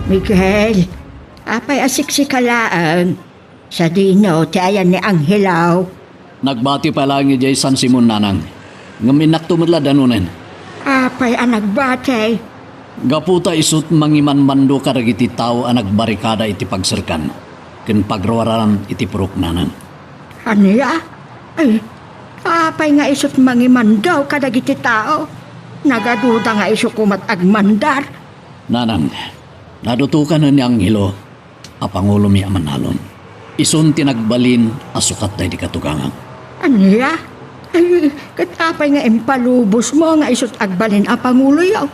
Miguel, apay asiksikalaan. Sa dino, ti ayan ni Angelaw. Nagbati pa lang ni San Simon nanang. Ngaminak tumudla danunen. Apay ang nagbatay. Gaputa isut mangiman mando karagiti tao ang nagbarikada iti pagsirkan. Ken pagrawaran iti purok nanang. Aniya? Ay, apay nga isot mangimandaw kadagiti tao. Nagaduda nga iso kumat agmandar. Nanang, nadutukan na ni Angelo, a Pangulo mi amanalon. Isun tinagbalin asukat tayo di katugangan. Aniya? Ay, katapay nga impalubos mo nga isot agbalin a Pangulo yaw.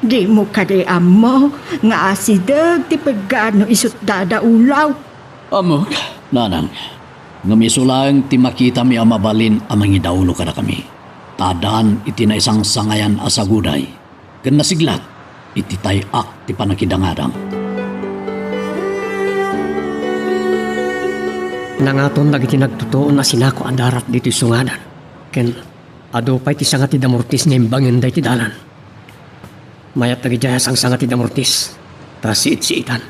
Di mo kadiam mo nga asidag ti pagano isot dadaulaw. Amok, nanang, ngamisulaang ti makita mi amabalin amang idaulo kada kami. Tadaan iti na isang sangayan asaguday. Ken nasiglat, iti tayak ti panakidangadang. Nangaton dagiti nagtotoo na sinako ang darat dito sungadan. Ken ado pa'y ti sangati damortis nga imbangin da iti dalan. Mayat nagijaya sang sangati damortis. Ta siit-siitan.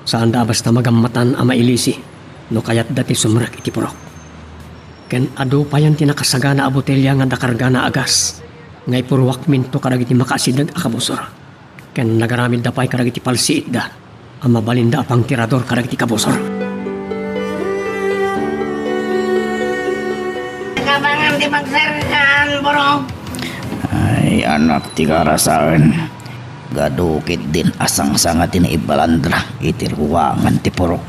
Saan da basta magammatan ang mailisi. No kayat dati sumrak iti purok. Ken ado pa yan tinakasagana a botelya nga dakarga na agas. Ngay purwak minto karagiti makasidag akabusor. Ken nagaramid da pa'y karagiti palsiit da. Ang mabalinda apang tirador karagiti kabusor. Kabangan di pagsarkan, burog. Ay, anak ti karasaan. Gadukit din asang-sanga tinaibalandra iti ruwangan ti purok.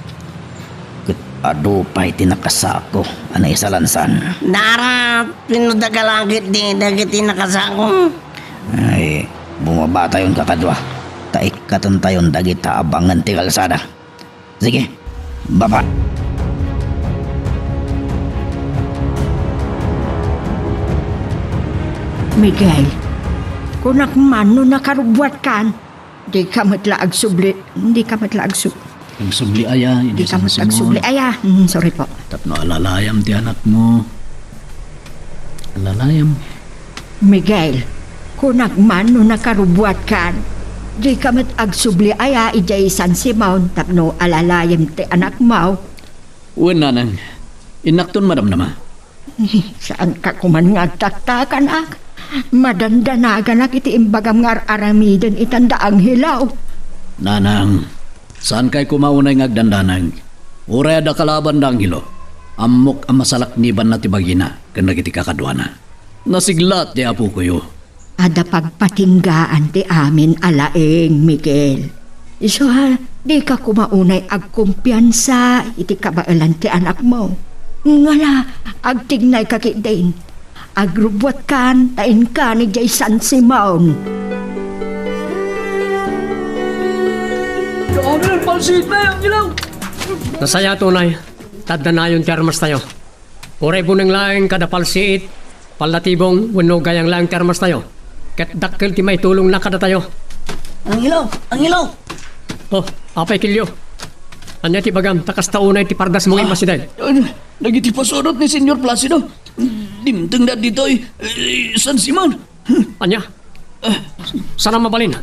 Ket adu pa'y tinakasako anay salansan. Darat, pinudagalagit di dagiti nakasako. Ay, bumaba tayon kakadwa. Taikatan tayon dagita abangan ti kalsada. Sige, baba. Miguel, kung nakmano nakarubwat kan, di ka matlaag subli. Hindi ka matlaag subli. Ang subli aya, Di hindi ka San matlaag Simon. subli. Aya, sorry po. Tapno alalayam ti anak mo. Alalayam. Miguel, kung nakmano nakarubwat kan, di ka matlaag subli. Aya, ijay San Simon, tapno alalayam ti anak mo. Uwan nanang, inakton madam nama. Saan ka kuman nga taktakan ak? Madandanagan ak iti imbagam nga aramiden itanda ang hilaw. Nanang, saan kay kumaunay ngagdandanang? Uray da kalaban da Angelo. Amok ang masalakniban na tibagina, kanda kiti kakadwana. Nasiglat di apo ko yo. Ada pagpatinggaan ti amin alaeng, Miguel. Iso ha, di ka kumaunay agkumpiyansa iti kabailan ti anak mo. Ngala, agtignay kakitayin. Agrubwat kan, tain ka ni Jay San Simon. Nasaya tunay. Tadda na yung termas tayo. Uray bunang laing kada palsiit. Palatibong wano gayang laing termas tayo. Ket dakkel ti may tulong na kada tayo. Ang ilaw! Oh, apay kilyo. Anya ti bagam, takas taunay ti pardas mong imasiday. Nagiti pasurot ni Senyor Placido. Dimteng na dito San Simon. Anya? Sana mabalin.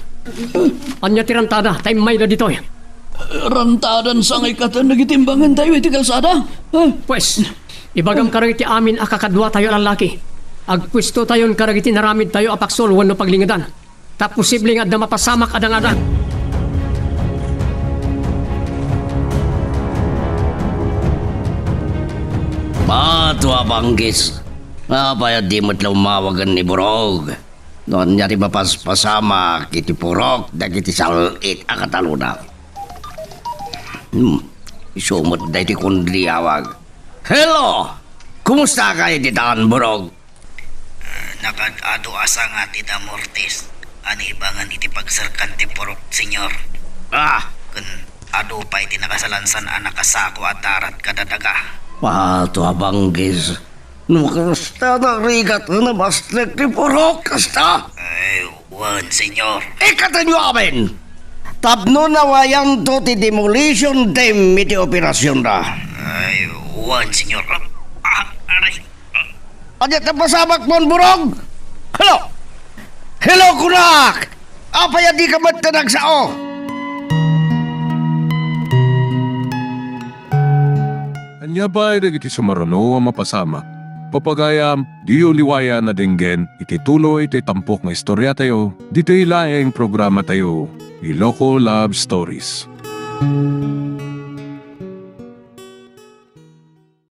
Anya ti rantada, tayo may da dito. Rantadan sa ngay katan nagitimbangan tayo iti kalsada. Pues, ibagam karagiti amin akakadwa tayo lalaki. Agpwesto tayon karagiti naramid tayo apaksol wano paglingadan. Ta posible nga da mapasamak adang-adang. Patwa banggis. Apaya di mo't lumawagan ni Burog. Noon niya rin mapaspasama kiti Purok da kiti salit akataluna. Isumot da iti kundri awag. Hello! Kumusta kayo di daan, Burog? Nakad-ado asa nga ti da Mortis. Ani ibangan iti pagsarkan ti Purok, senyor. Kun ado pa iti nakasalansan anak kasako at darat kadadaga. Pato abanggis. Kasta na rigat na maslik ni Purok, kasta? Ay, wan, senyor. Ikatan nyo amin! Tapno na wayan to ti demolition team iti operasyon na. Ay, wan, senyor. Aray. Adyat na pasabak mon, Burog! Hello! Hello, kunak! Apaya di ka matanag sao? Anya ba ay iti sumarano ang mapasama? Papagayam, di uliwaya na dinggen, iti tuloy iti tampok nga istorya tayo, dito ilaing programa tayo, Iloko Love Stories.